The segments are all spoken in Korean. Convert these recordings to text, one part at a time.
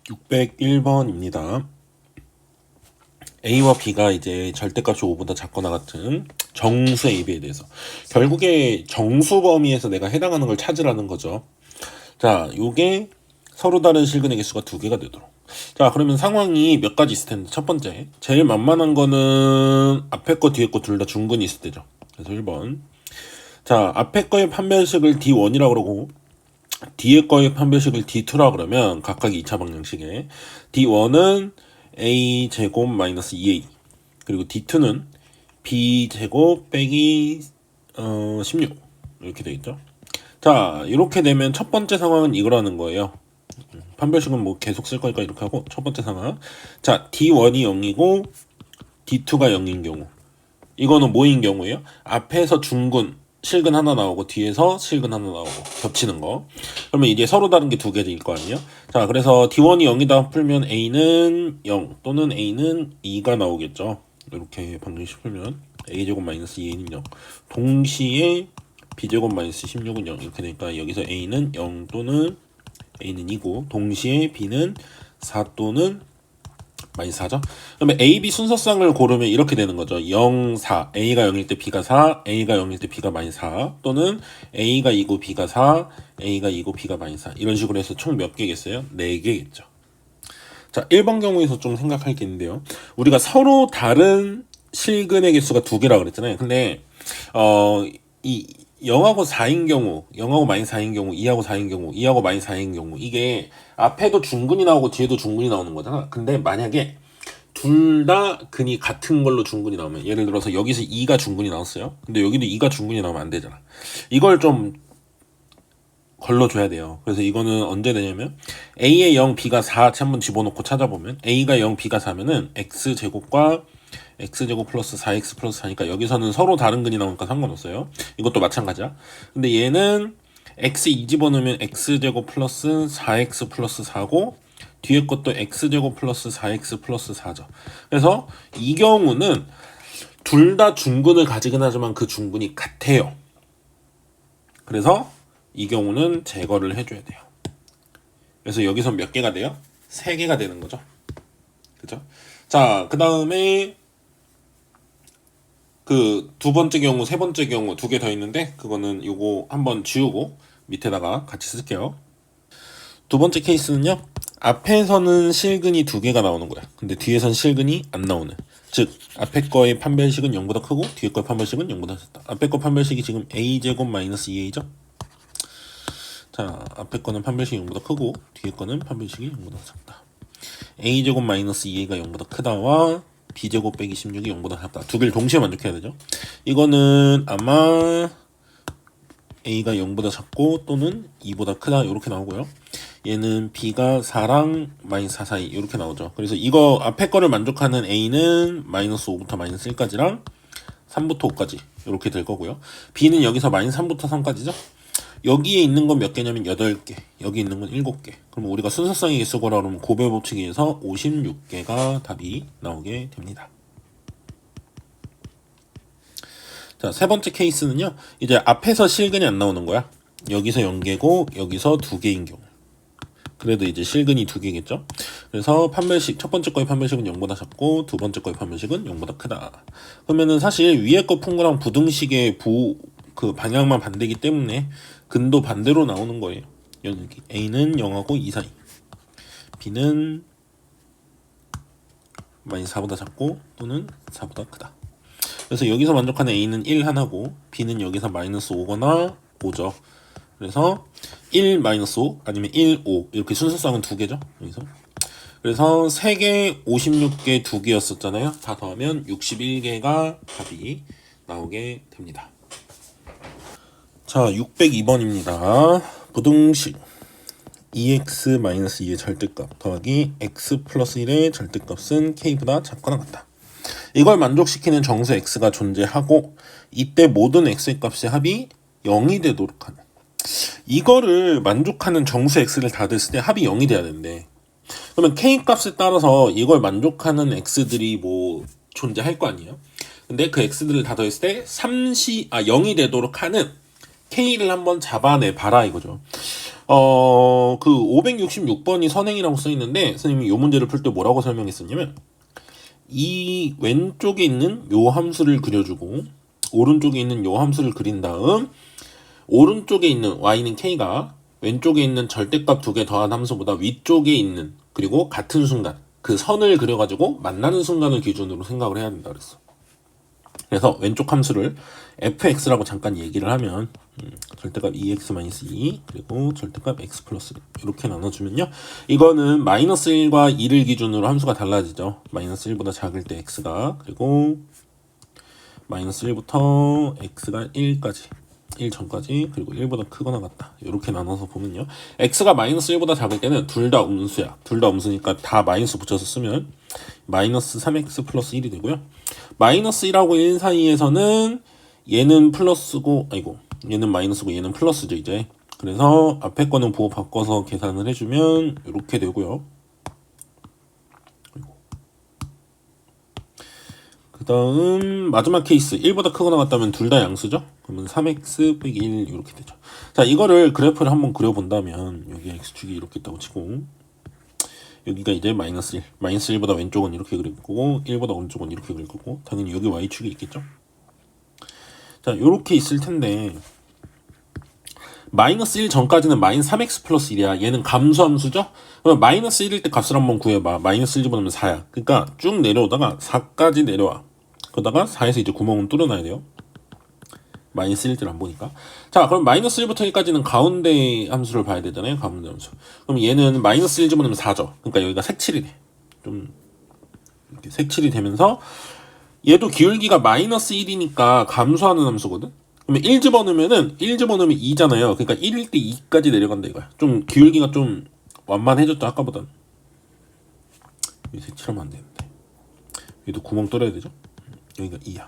601번입니다. A와 B가 이제 절대값이 5보다 작거나 같은 정수 AB에 대해서 결국에 정수 범위에서 내가 해당하는 걸 찾으라는 거죠. 자, 요게 서로 다른 실근의 개수가 2개가 되도록. 자, 그러면 상황이 몇 가지 있을 텐데, 첫 번째, 제일 만만한 거는 앞에 거 뒤에 거 둘 다 중근이 있을 때죠. 그래서 1번. 자, 앞에 거의 판별식을 D1이라고 그러고 뒤에 거의 판별식을 D2라고 그러면 각각 2차 방정식에 D1은 A제곱 마이너스 2A, 그리고 D2는 B제곱 빼기 16 이렇게 되겠죠. 자, 이렇게 되면 첫 번째 상황은 이거라는 거예요. 판별식은 뭐 계속 쓸 거니까 이렇게 하고, 첫 번째 상황, 자, D1이 0이고 D2가 0인 경우, 이거는 뭐인 경우예요? 앞에서 중근 실근 하나 나오고 뒤에서 실근 하나 나오고 겹치는 거. 그러면 이제 서로 다른 게 2개일 거 아니에요? 자, 그래서 D1이 0이다 풀면 A는 0 또는 A는 2가 나오겠죠. 이렇게 방정식 풀면 A제곱 마이너스 2A는 0, 동시에 B제곱 마이너스 16은 0 이렇게 되니까 여기서 A는 0 또는 A는 2고 동시에 B는 4 또는 마이너스 4죠. 그러면 A, B 순서쌍을 고르면 이렇게 되는 거죠. 0, 4. A가 0일 때 B가 4, A가 0일 때 B가 마이너스 4, 또는 A가 2고 B가 4, A가 2고 B가 마이너스 4. 이런 식으로 해서 총 몇 개겠어요? 4개겠죠. 자, 1번 경우에서 좀 생각할 게 있는데요. 우리가 서로 다른 실근의 개수가 2개라고 그랬잖아요. 근데 이 0하고 4인 경우, 0하고 마이너스 4인 경우, 2하고 4인 경우, 2하고 마이너스 4인 경우, 이게 앞에도 중근이 나오고 뒤에도 중근이 나오는 거잖아. 근데 만약에 둘 다 근이 같은 걸로 중근이 나오면, 예를 들어서 여기서 2가 중근이 나왔어요. 근데 여기도 2가 중근이 나오면 안 되잖아. 이걸 좀 걸러줘야 돼요. 그래서 이거는 언제 되냐면 A에 0, B가 4 한번 집어넣고 찾아보면 A가 0, B가 4면은 X제곱과 X제곱 플러스 4X 플러스 4니까 여기서는 서로 다른 근이 나오니까 상관없어요. 이것도 마찬가지야. 근데 얘는 X2 집어넣으면 X제곱 플러스 4X 플러스 4고 뒤에 것도 X제곱 플러스 4X 플러스 4죠. 그래서 이 경우는 둘 다 중근을 가지긴 하지만 그 중근이 같아요. 그래서 이 경우는 제거를 해줘야 돼요. 그래서 여기서 몇 개가 돼요? 3개가 되는 거죠. 그죠? 자, 그 다음에 그 두 번째 경우, 세 번째 경우 2개 더 있는데 그거는 요거 한번 지우고 밑에다가 같이 쓸게요. 두 번째 케이스는요, 앞에서는 실근이 2개가 나오는 거야. 근데 뒤에선 실근이 안 나오는. 즉 앞에 거의 판별식은 0보다 크고 뒤에 거의 판별식은 0보다 작다. 앞에 거 판별식이 지금 A제곱 마이너스 2A죠. 자, 앞에 거는 판별식이 0보다 크고 뒤에 거는 판별식이 0보다 작다. A제곱 마이너스 2A가 0보다 크다와 B제곱 빼기 16이 0보다 작다. 2개를 동시에 만족해야 되죠. 이거는 아마 A가 0보다 작고 또는 2보다 크다 이렇게 나오고요. 얘는 B가 4랑 마이너스 4 사이 이렇게 나오죠. 그래서 이거 앞에 거를 만족하는 A는 마이너스 5부터 마이너스 1까지랑 3부터 5까지 이렇게 될 거고요. B는 여기서 마이너스 3부터 3까지죠. 여기에 있는 건 몇 개냐면 8개, 여기 있는 건 7개. 그럼 우리가 순서쌍의 개수거라 그러면 고배 법칙에서 56개가 답이 나오게 됩니다. 자, 세 번째 케이스는요, 이제 앞에서 실근이 안 나오는 거야. 여기서 0개고 여기서 2개인 경우. 그래도 이제 실근이 2개겠죠. 그래서 판별식, 첫 번째 거의 판별식은 0보다 작고 두 번째 거의 판별식은 0보다 크다. 그러면은 사실 위에 거 푼 거랑 부등식의 그 방향만 반대이기 때문에 근도 반대로 나오는 거예요. 여기 A는 0하고 2 사이, B는 마이너스 4보다 작고 또는 4보다 크다. 그래서 여기서 만족하는 A는 1 하나고 B는 여기서 마이너스 5거나 5죠. 그래서 1 마이너스 5 아니면 1, 5 이렇게 순서쌍은 2개죠. 여기서. 그래서 3개, 56개, 2개였었잖아요. 다 더하면 61개가 답이 나오게 됩니다. 자, 602번입니다. 부등식 2x-2의 절대값 더하기 x 플러스 1의 절대값은 k보다 작거나 같다. 이걸 만족시키는 정수 x가 존재하고 이때 모든 x의 값의 합이 0이 되도록 하는, 이거를 만족하는 정수 x를 다 댔을 때 합이 0이 돼야 되는데, 그러면 k 값에 따라서 이걸 만족하는 x들이 뭐 존재할 거 아니에요. 근데 그 x들을 다 더했을 때 0이 되도록 하는 k를 한번 잡아내 봐라 이거죠. 그 566번이 선행이라고 써있는데 선생님이 이 문제를 풀 때 뭐라고 설명했었냐면 이 왼쪽에 있는 요 함수를 그려주고 오른쪽에 있는 요 함수를 그린 다음 오른쪽에 있는 y는 k가 왼쪽에 있는 절대값 두 개 더한 함수보다 위쪽에 있는 그리고 같은 순간 그 선을 그려가지고 만나는 순간을 기준으로 생각을 해야 된다 그랬어. 그래서 왼쪽 함수를 fx라고 잠깐 얘기를 하면 절대값 2x-2 그리고 절대값 x 플러스 이렇게 나눠주면요. 이거는 마이너스 1과 2를 기준으로 함수가 달라지죠. 마이너스 1보다 작을 때 x가 그리고 마이너스 1부터 x가 1까지 1 전까지 그리고 1보다 크거나 같다 이렇게 나눠서 보면요. x가 마이너스 1보다 작을 때는 둘 다 음수야. 둘 다 음수니까 다 마이너스 붙여서 쓰면 마이너스 3x 플러스 1이 되고요. 마이너스 1하고 1 사이에서는 얘는 플러스고 얘는 마이너스고 얘는 플러스죠 이제. 그래서 앞에 거는 부호 바꿔서 계산을 해주면 이렇게 되고요. 그 다음 마지막 케이스 1보다 크거나 같다면 둘 다 양수죠. 그러면 3x 빼기 1 이렇게 되죠. 자, 이거를 그래프를 한번 그려본다면 여기 x축이 이렇게 있다고 치고 여기가 이제 마이너스 1 마이너스 1보다 왼쪽은 이렇게 그릴 거고 1보다 오른쪽은 이렇게 그릴 거고 당연히 여기 y축이 있겠죠. 자, 요렇게 있을 텐데 마이너스 1 전까지는 마이너스 3x 플러스 1이야. 얘는 감수함수죠? 그럼 마이너스 1일 때 값을 한번 구해봐. 마이너스 1 집어넣으면 4야. 그러니까 쭉 내려오다가 4까지 내려와. 그러다가 4에서 이제 구멍은 뚫어놔야 돼요. 마이너스 1일 때를 안 보니까. 자, 그럼 마이너스 1부터 1까지는 가운데 함수를 봐야 되잖아요. 가운데 함수. 그럼 얘는 마이너스 1 집어넣으면 4죠. 그러니까 여기가 색칠이 돼. 좀 이렇게 색칠이 되면서 얘도 기울기가 마이너스 1이니까 감소하는 함수거든. 그러면 1 집어넣으면 2잖아요. 그러니까 1일 때 2까지 내려간다 이거야. 좀 기울기가 좀 완만해졌죠 아까보단. 여기 색칠하면 안 되는데. 여기도 구멍 뚫어야 되죠. 여기가 2야.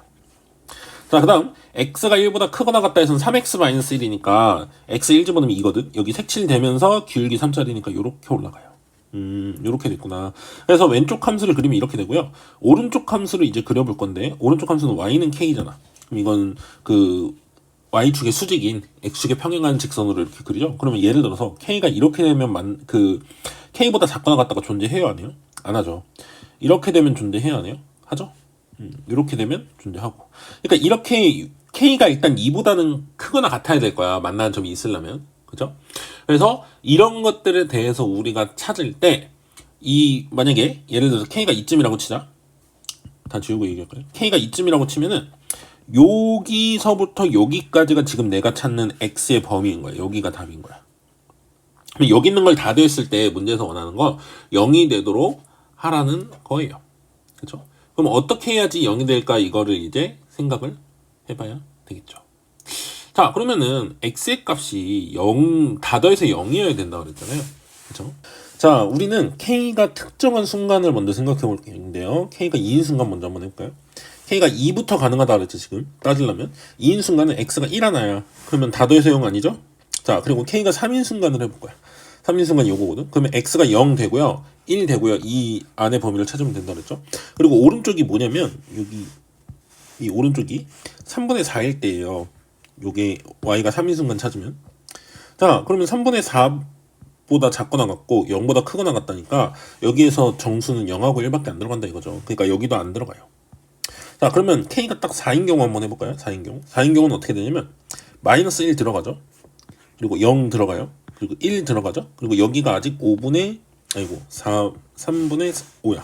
자, 그 다음 x가 1보다 크거나 같다 해서는 3x-1이니까 x 1 집어넣으면 2거든. 여기 색칠되면서 기울기 3짜리니까 요렇게 올라가요. 요렇게 됐구나. 그래서 왼쪽 함수를 그리면 이렇게 되고요. 오른쪽 함수를 이제 그려볼 건데 오른쪽 함수는 y는 k잖아. 그럼 이건 그 y축의 수직인 x축의 평행하는 직선으로 이렇게 그리죠. 그러면 예를 들어서 k가 이렇게 되면 k보다 작거나 같다가 존재해요 안 해요? 안 하죠. 이렇게 되면 존재해요 안 해요? 하죠. 이렇게 되면 존재하고. 그러니까 이렇게 k가 일단 2보다는 크거나 같아야 될 거야. 만나는 점이 있으려면. 그죠? 그래서 이런 것들에 대해서 우리가 찾을 때 만약에 예를 들어서 k가 이쯤이라고 치자. 다 지우고 얘기할까요? k가 이쯤이라고 치면은 여기서부터 여기까지가 지금 내가 찾는 x의 범위인 거야. 여기가 답인 거야. 여기 있는 걸 다 더했을 때 문제에서 원하는 거 0이 되도록 하라는 거예요. 그렇죠? 그럼 어떻게 해야지 0이 될까 이거를 이제 생각을 해봐야 되겠죠. 자, 그러면은 x의 값이 0 다 더해서 0이어야 된다 그랬잖아요. 그렇죠? 자, 우리는 k가 특정한 순간을 먼저 생각해 볼 텐데요. k가 2인 순간 먼저 한번 해볼까요? k가 2부터 가능하다 그랬죠. 지금 따지려면 2인 순간은 x가 1 하나야. 그러면 다 더해서 0 아니죠? 자, 그리고 k가 3인 순간을 해볼 거야. 3인 순간이 요거거든. 그러면 x가 0 되고요 1 되고요 이 안의 범위를 찾으면 된다 그랬죠. 그리고 오른쪽이 뭐냐면 여기 이 오른쪽이 3분의 4일 때예요. 요게 y가 3인 순간 찾으면. 자, 그러면 3분의 4보다 작거나 같고 0보다 크거나 같다니까 여기에서 정수는 0하고 1밖에 안 들어간다 이거죠. 그러니까 여기도 안 들어가요. 자, 그러면 k가 딱 4인 경우 한번 해볼까요? 4인 경우는 어떻게 되냐면 마이너스 1 들어가죠. 그리고 0 들어가요. 그리고 1 들어가죠. 그리고 여기가 아직 3분의 5야.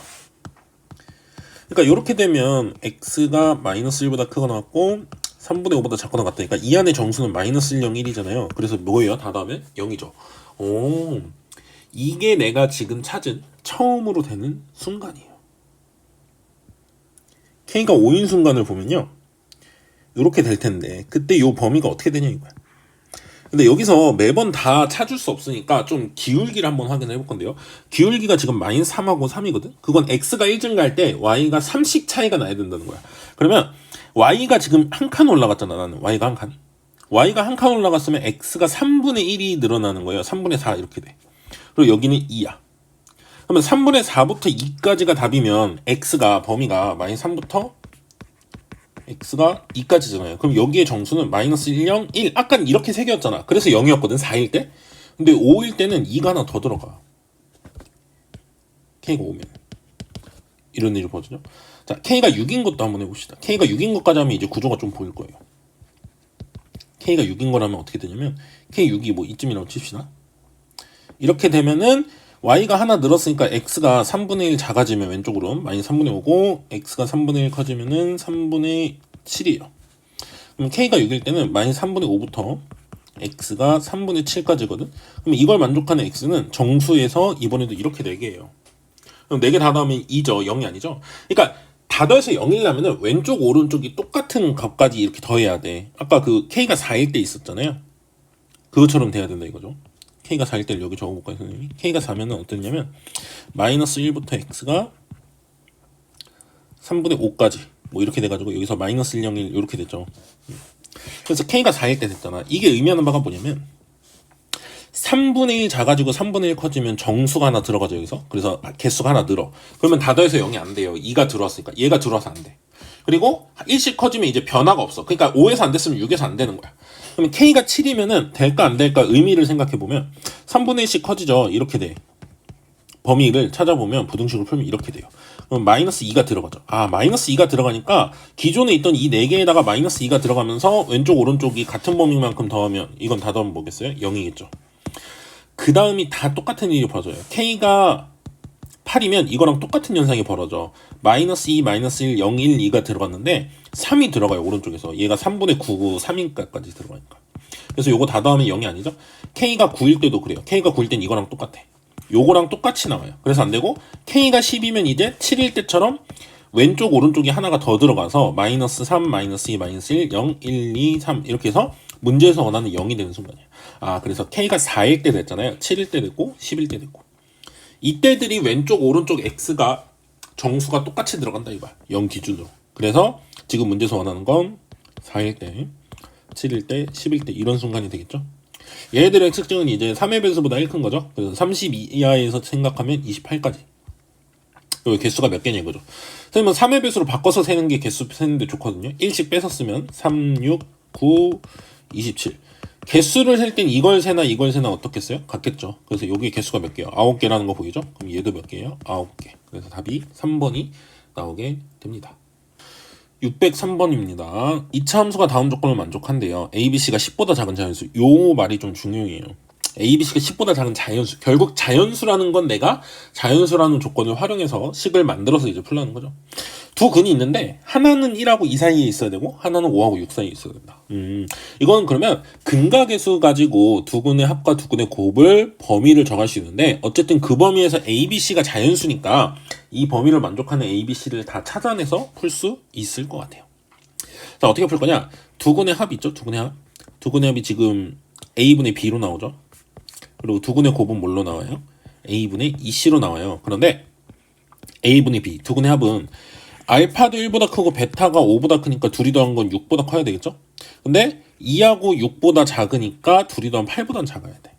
그러니까 이렇게 되면 x가 마이너스 1보다 크거나 같고 3분의 5보다 작거나 같다니까 이 안에 정수는 마이너스 1, 0, 1이잖아요. 그래서 뭐예요? 다 다음에 0이죠. 오, 이게 내가 지금 찾은 처음으로 되는 순간이에요. k가 5인 순간을 보면요. 이렇게 될 텐데 그때 이 범위가 어떻게 되냐 이거야. 근데 여기서 매번 다 찾을 수 없으니까 좀 기울기를 한번 확인해 볼 건데요. 기울기가 지금 마이너스 3하고 3이거든. 그건 x가 1 증가할 때 y가 3씩 차이가 나야 된다는 거야. 그러면 y가 지금 한 칸 올라갔잖아. 나는 y가 한 칸. y가 한 칸 올라갔으면 x가 3분의 1이 늘어나는 거예요. 3분의 4 이렇게 돼. 그리고 여기는 2야. 그러면 3분의 4부터 2까지가 답이면 x가 범위가 마이너스 3부터 x가 2까지잖아요. 그럼 여기에 정수는 마이너스 1, 0, 1 아까 이렇게 세 개였잖아. 그래서 0이었거든 4일 때. 근데 5일 때는 2가 하나 더 들어가. K가 5면 이런 일이 벌어지죠. 자, K가 6인 것도 한번 해봅시다. K가 6인 것까지 하면 이제 구조가 좀 보일 거예요. K가 6인 거라면 어떻게 되냐면 K6이 뭐 이쯤이라고 칩시다. 이렇게 되면은 Y가 하나 늘었으니까 X가 3분의 1 작아지면 왼쪽으로 마이너스 3분의 5고 X가 3분의 1 커지면은 3분의 7이에요. 그럼 K가 6일 때는 마이너스 3분의 5부터 X가 3분의 7까지거든. 그럼 이걸 만족하는 X는 정수에서 이번에도 이렇게 4개예요. 그럼 4개 다 더하면 2죠. 0이 아니죠. 그러니까 다 더해서 0이려면 왼쪽 오른쪽이 똑같은 값까지 이렇게 더해야 돼. 아까 그 K가 4일 때 있었잖아요. 그것처럼 돼야 된다 이거죠. K가 4일 때를 여기 적어볼까요 선생님이? K가 4면은 어떠냐면 마이너스 1부터 X가 3분의 5까지 뭐 이렇게 돼가지고 여기서 마이너스 1, 0, 1 이렇게 됐죠. 그래서 K가 4일 때 됐잖아. 이게 의미하는 바가 뭐냐면 3분의 1 작아지고 3분의 1 커지면 정수가 하나 들어가죠 여기서. 그래서 개수가 하나 늘어. 그러면 다 더해서 0이 안 돼요. 2가 들어왔으니까. 얘가 들어와서 안 돼. 그리고 1씩 커지면 이제 변화가 없어. 그러니까 5에서 안 됐으면 6에서 안 되는 거야. 그러면 K가 7이면은 될까 안 될까 의미를 생각해보면 3분의 1씩 커지죠. 이렇게 돼. 범위를 찾아보면 부등식을 풀면 이렇게 돼요. 그럼 마이너스 2가 들어가죠. 아, 마이너스 2가 들어가니까 기존에 있던 이 4개에다가 마이너스 2가 들어가면서 왼쪽 오른쪽이 같은 범위만큼 더하면 이건 다 더하면 뭐겠어요? 0이겠죠. 그 다음이 다 똑같은 일이 벌어져요. K가 8이면 이거랑 똑같은 현상이 벌어져. 마이너스 2, 마이너스 1, 0, 1, 2가 들어갔는데 3이 들어가요. 오른쪽에서. 얘가 3분의 9고 3인가까지 들어가니까. 그래서 요거 다 더하면 0이 아니죠. K가 9일 때도 그래요. K가 9일 땐 이거랑 똑같아. 요거랑 똑같이 나와요. 그래서 안 되고 K가 10이면 이제 7일 때처럼 왼쪽 오른쪽이 하나가 더 들어가서 마이너스 3, 마이너스 2, 마이너스 1, 0, 1, 2, 3 이렇게 해서 문제에서 원하는 0이 되는 순간이에요. 아, 그래서 K가 4일 때 됐잖아요. 7일 때 됐고 10일 때 됐고 이때들이 왼쪽 오른쪽 X가 정수가 똑같이 들어간다 이거야. 0 기준으로. 그래서 지금 문제에서 원하는 건 4일 때, 7일 때, 10일 때 이런 순간이 되겠죠. 얘들의 특징은 이제 3의 배수보다 1 큰 거죠. 그래서 30 이하에서 생각하면 28까지. 여기 개수가 몇 개냐 이거죠. 선생님은 3의 배수로 바꿔서 세는 게 개수 세는데 좋거든요. 1씩 뺏어 쓰면 3, 6, 9, 27. 개수를 셀 땐 이걸 세나 이걸 세나 어떻게 써요? 같겠죠. 그래서 여기 개수가 몇 개요? 9개라는 거 보이죠? 그럼 얘도 몇 개예요? 9개. 그래서 답이 3번이 나오게 됩니다. 603번입니다. 2차 함수가 다음 조건을 만족한대요. ABC가 10보다 작은 자연수. 요 말이 좀 중요해요. ABC가 10보다 작은 자연수. 결국 자연수라는 건 내가 자연수라는 조건을 활용해서 식을 만들어서 이제 풀라는 거죠. 두 근이 있는데 하나는 1하고 2 사이에 있어야 되고 하나는 5하고 6 사이에 있어야 된다. 이건 그러면 근과 계수 가지고 두 근의 합과 두 근의 곱을 범위를 정할 수 있는데 어쨌든 그 범위에서 ABC가 자연수니까 이 범위를 만족하는 ABC를 다 찾아내서 풀 수 있을 것 같아요. 자, 어떻게 풀 거냐? 두 근의 합 있죠? 두 근의 합. 두 근의 합이 지금 A분의 B로 나오죠. 그리고 두 근의 곱은 뭘로 나와요? A분의 2C로 나와요. 그런데 A분의 B, 두 근의 합은 알파도 1보다 크고 베타가 5보다 크니까 둘이 더한 건 6보다 커야 되겠죠? 근데 2하고 6보다 작으니까 둘이 더한 8보다 작아야 돼.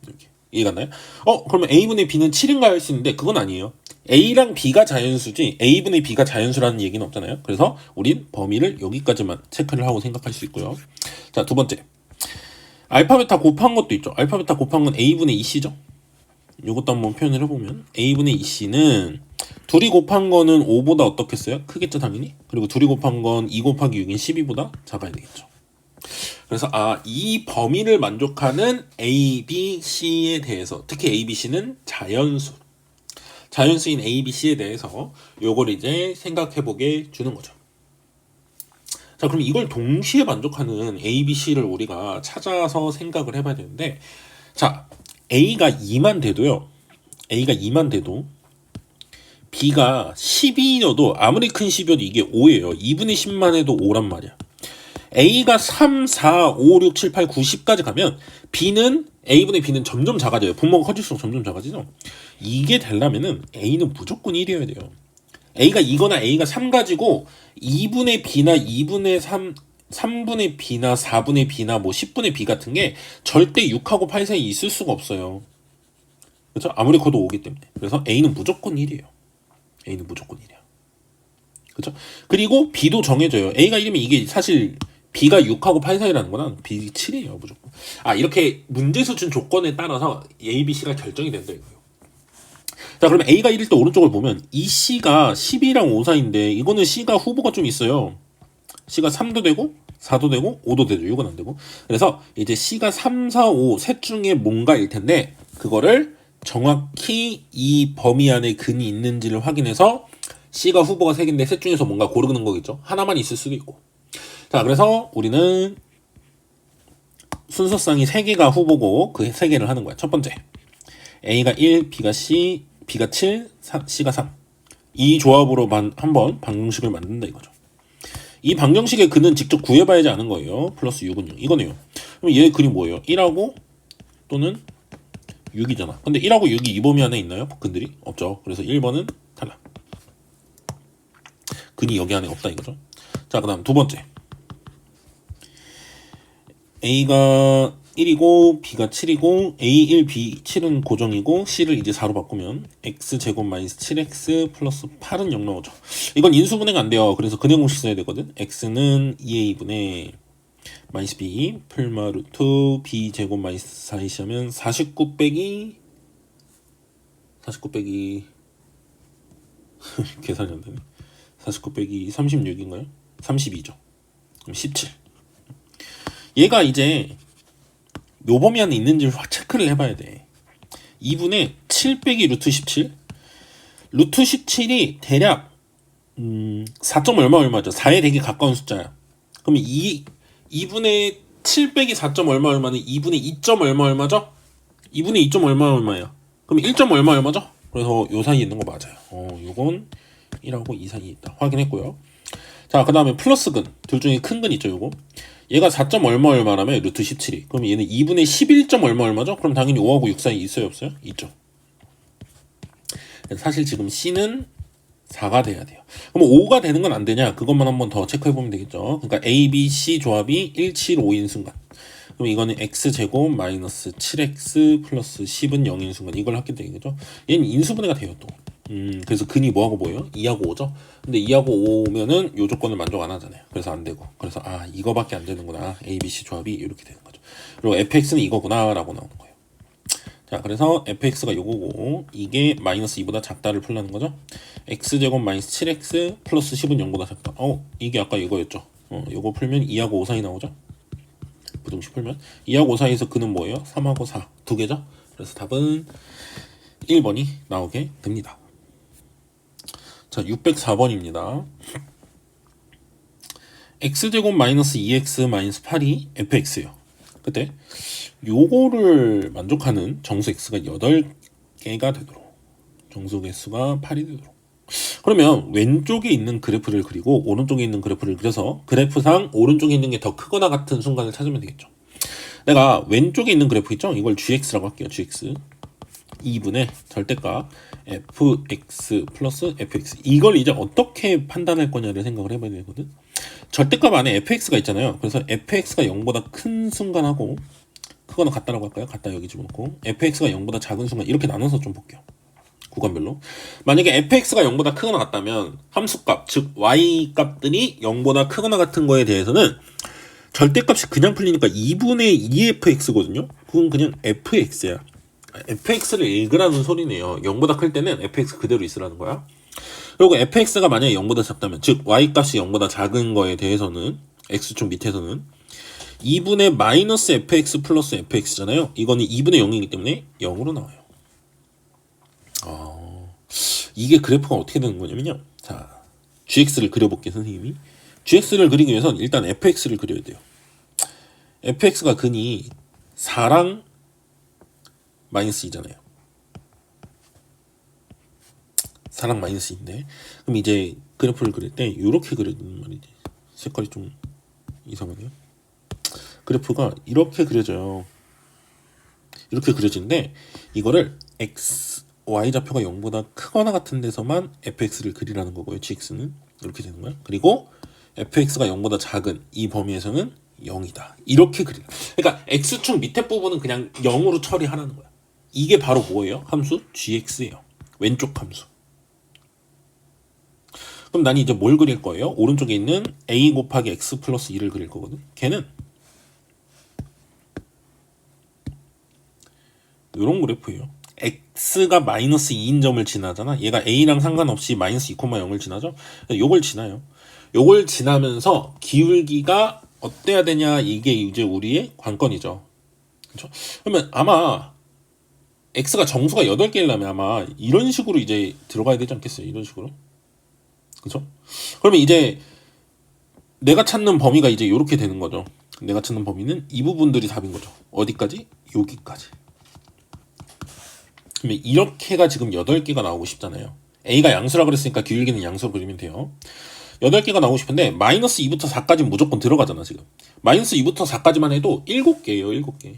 이렇게. 이해가 나요? 그러면 A분의 B는 7인가 할 수 있는데 그건 아니에요. A랑 B가 자연수지 A분의 B가 자연수라는 얘기는 없잖아요. 그래서 우린 범위를 여기까지만 체크를 하고 생각할 수 있고요. 자, 두 번째. 알파 베타 곱한 것도 있죠. 알파 베타 곱한 건 A분의 2C죠. 이것도 한번 표현을 해보면 A분의 2C는 둘이 곱한 거는 5보다 어떻겠어요? 크겠죠 당연히. 그리고 둘이 곱한 건 2 곱하기 6인 12보다 작아야 되겠죠. 그래서 이 범위를 만족하는 A, B, C에 대해서 특히 A, B, C는 자연수인 A, B, C에 대해서 요걸 이제 생각해보게 주는 거죠. 자, 그럼 이걸 동시에 만족하는 A, B, C를 우리가 찾아서 생각을 해봐야 되는데 자, A가 2만 돼도요. A가 2만 돼도 B가 12여도 아무리 큰 12여도 이게 5예요. 2분의 10만 해도 5란 말이야. A가 3, 4, 5, 6, 7, 8, 9, 10까지 가면 A분의 B는 점점 작아져요. 분모가 커질수록 점점 작아지죠. 이게 되려면은 A는 무조건 1이어야 돼요. A가 2거나 A가 3 가지고 2분의 B나 2분의 3, 3분의 B나 4분의 B나 뭐 10분의 B 같은 게 절대 6하고 8 사이에 있을 수가 없어요. 그렇죠? 아무리 커도 5기 때문에. 그래서 A는 무조건 1이에요. A는 무조건 1이야. 그렇죠? 그리고 B도 정해져요. A가 1이면 이게 사실 B가 6하고 8 사이라는 거는 B 7이에요 무조건. 이렇게 문제에서 준 조건에 따라서 A, B, C가 결정이 된다 이거예요. 자, 그러면 A가 1일 때 오른쪽을 보면 이 C가 12랑 5 사이인데 이거는 C가 후보가 좀 있어요. C가 3도 되고 4도 되고 5도 되죠. 이건 안 되고. 그래서 이제 C가 3, 4, 5 셋 중에 뭔가일 텐데 그거를 정확히 이 범위 안에 근이 있는지를 확인해서 C가 후보가 3개인데 셋 중에서 뭔가 고르는 거겠죠. 하나만 있을 수도 있고. 자, 그래서 우리는 순서상이 3개가 후보고 그 3개를 하는 거야. 첫 번째, A가 1, B가 C, B가 7, C가 3. 이 조합으로 한번 방정식을 만든다 이거죠. 이 방정식의 근은 직접 구해봐야지 아는 거예요. 플러스 6은 6. 이거네요. 그럼 얘 근이 뭐예요? 1하고 또는 6이잖아. 근데 1하고 6이 이 범위 안에 있나요? 근들이? 없죠. 그래서 1번은 탈락. 근이 여기 안에 없다 이거죠. 자, 그 다음 두 번째. A가 1이고 B가 7이고 A1, B7은 고정이고 C를 이제 4로 바꾸면 X제곱 마이너스 7X 플러스 8은 0 나오죠. 이건 인수분해가 안 돼요. 그래서 근해 공식 써야 되거든. X는 2A분의 마이너스 B 풀마 루트 B제곱 마이너스 4AC 하면 49 빼기 계산이 안 되네. 49 빼기 36인가요? 32죠. 그럼 17. 얘가 이제 요 범위 안에 있는지를 체크를 해봐야 돼. 2분의 7 빼기 루트 17. 루트 17이 대략 4점 얼마죠? 4에 되게 가까운 숫자야. 그럼 2분의 7 빼기 4점 얼마는 2분의 2점 얼마죠? 2분의 2점 얼마야? 그럼 1점 얼마죠? 그래서 요 사이에 있는 거 맞아요. 요건 1하고 2 사이에 있다. 확인했고요. 자, 그 다음에 플러스 근. 둘 중에 큰 근 있죠, 요거. 얘가 4점 얼마라면 루트 17이. 그럼 얘는 2분의 11점 얼마죠? 그럼 당연히 5하고 6 사이 있어요, 없어요? 있죠. 사실 지금 C는 4가 돼야 돼요. 그럼 5가 되는 건 안 되냐? 그것만 한번 더 체크해보면 되겠죠. 그러니까 A, B, C 조합이 1, 7, 5인 순간. 그럼 이거는 X제곱 마이너스 7X 플러스 10은 0인 순간. 이걸 하게 되겠죠. 얘는 인수분해가 돼요, 또. 그래서 근이 뭐하고 뭐예요? 2하고 5죠. 근데 2하고 5면은 요 조건을 만족 안 하잖아요. 그래서 안 되고. 그래서 이거밖에 안 되는구나. A, B, C 조합이 이렇게 되는 거죠. 그리고 fx는 이거구나 라고 나오는 거예요. 자, 그래서 fx가 요거고 이게 마이너스 2보다 작다를 풀라는 거죠. x제곱 마이너스 7x 플러스 10은 0보다 작다. 이게 아까 이거였죠. 요거 풀면 2하고 5 사이 나오죠. 부등식 풀면 2하고 5 사이에서 근은 뭐예요? 3하고 4 두 개죠. 그래서 답은 1번이 나오게 됩니다. 자, 604번입니다. x제곱 마이너스 2x 마이너스 8이 fx예요. 그때 요거를 만족하는 정수 x가 8개가 되도록 정수 개수가 8이 되도록. 그러면 왼쪽에 있는 그래프를 그리고 오른쪽에 있는 그래프를 그려서 그래프상 오른쪽에 있는 게 더 크거나 같은 순간을 찾으면 되겠죠. 내가 왼쪽에 있는 그래프 있죠? 이걸 gx라고 할게요. gx 2분의 절대값 fx 플러스 fx. 이걸 이제 어떻게 판단할 거냐를 생각을 해봐야 되거든. 절대값 안에 fx가 있잖아요. 그래서 fx가 0보다 큰 순간하고 크거나 같다라고 할까요? 같다 여기 집어넣고 fx가 0보다 작은 순간 이렇게 나눠서 좀 볼게요. 구간별로. 만약에 fx가 0보다 크거나 같다면 함수값, 즉 y값들이 0보다 크거나 같은 거에 대해서는 절대값이 그냥 풀리니까 2분의 2fx거든요. 그건 그냥 fx야. fx를 읽으라는 소리네요. 0보다 클 때는 fx 그대로 있으라는 거야. 그리고 fx가 만약에 0보다 작다면, 즉 y값이 0보다 작은 거에 대해서는 x축 밑에서는 2분의 마이너스 fx 플러스 fx잖아요. 이거는 2분의 0이기 때문에 0으로 나와요. 이게 그래프가 어떻게 되는 거냐면요. 자, gx를 그려볼게요, 선생님이. gx를 그리기 위해서는 일단 fx를 그려야 돼요. fx가 근이 4랑 마이너스 2잖아요. 4랑 마이너스 2인데 그럼 이제 그래프를 그릴 때 이렇게 그려지는 말이지. 색깔이 좀 이상하네요. 그래프가 이렇게 그려져요. 이렇게 그려지는데 이거를 y좌표가 0보다 크거나 같은 데서만 fx를 그리라는 거고요. gx는 이렇게 되는 거야. 그리고 fx가 0보다 작은 이 범위에서는 0이다. 이렇게 그리라. 그러니까 x축 밑에 부분은 그냥 0으로 처리하라는 거야. 이게 바로 뭐예요? 함수 gx예요. 왼쪽 함수. 그럼 난 이제 뭘 그릴 거예요? 오른쪽에 있는 a 곱하기 x 플러스 2를 그릴 거거든. 걔는 이런 그래프예요. x가 마이너스 2인 점을 지나잖아. 얘가 a랑 상관없이 마이너스 2,0을 지나죠. 요걸 지나요. 요걸 지나면서 기울기가 어때야 되냐, 이게 이제 우리의 관건이죠. 그렇죠? 그러면 아마 x가 정수가 8개라면 아마 이런 식으로 이제 들어가야 되지 않겠어요? 이런 식으로. 그렇죠? 그러면 이제 내가 찾는 범위가 이제 이렇게 되는 거죠. 내가 찾는 범위는 이 부분들이 답인 거죠. 어디까지? 여기까지. 그러면 이렇게가 지금 8개가 나오고 싶잖아요. a가 양수라 그랬으니까 기울기는 양수로 그리면 돼요. 8개가 나오고 싶은데 마이너스 2부터 4까지는 무조건 들어가잖아. 지금 마이너스 2부터 4까지만 해도 7개예요. 7개.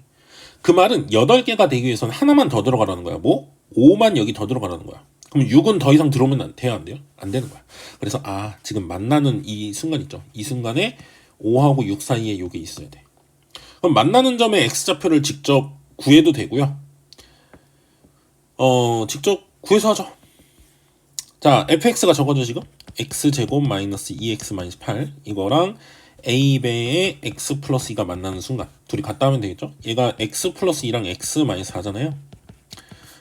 그 말은 8개가 되기 위해서는 하나만 더 들어가라는 거야. 뭐? 5만 여기 더 들어가라는 거야. 그럼 6은 더 이상 들어오면 안 돼요? 안 돼요? 안 되는 거야. 그래서 지금 만나는 이 순간 있죠. 이 순간에 5하고 6 사이에 이게 있어야 돼. 그럼 만나는 점의 x좌표를 직접 구해도 되고요. 직접 구해서 하죠. 자, fx가 저거죠 지금? x제곱 마이너스 2x 마이너스 8 이거랑 a배의 x 플러스 2가 만나는 순간 둘이 같다 하면 되겠죠? 얘가 x 플러스 2랑 x 마이너스 4잖아요.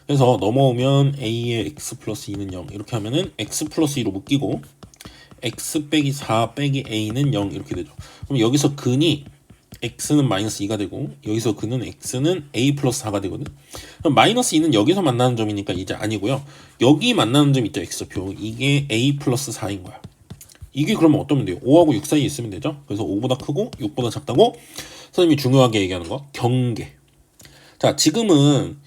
그래서 넘어오면 a의 x 플러스 2는 0 이렇게 하면은 x 플러스 2로 묶이고 x 빼기 4 빼기 a는 0 이렇게 되죠. 그럼 여기서 근이 x는 마이너스 2가 되고 여기서 근은 x는 a 플러스 4가 되거든. 그럼 마이너스 2는 여기서 만나는 점이니까 이제 아니고요. 여기 만나는 점 있죠. x좌표. 이게 a 플러스 4인 거야. 이게 그러면 어떠면 돼요? 5하고 6 사이에 있으면 되죠. 그래서 5보다 크고 6보다 작다고 선생님이 중요하게 얘기하는 거 경계. 자, 지금은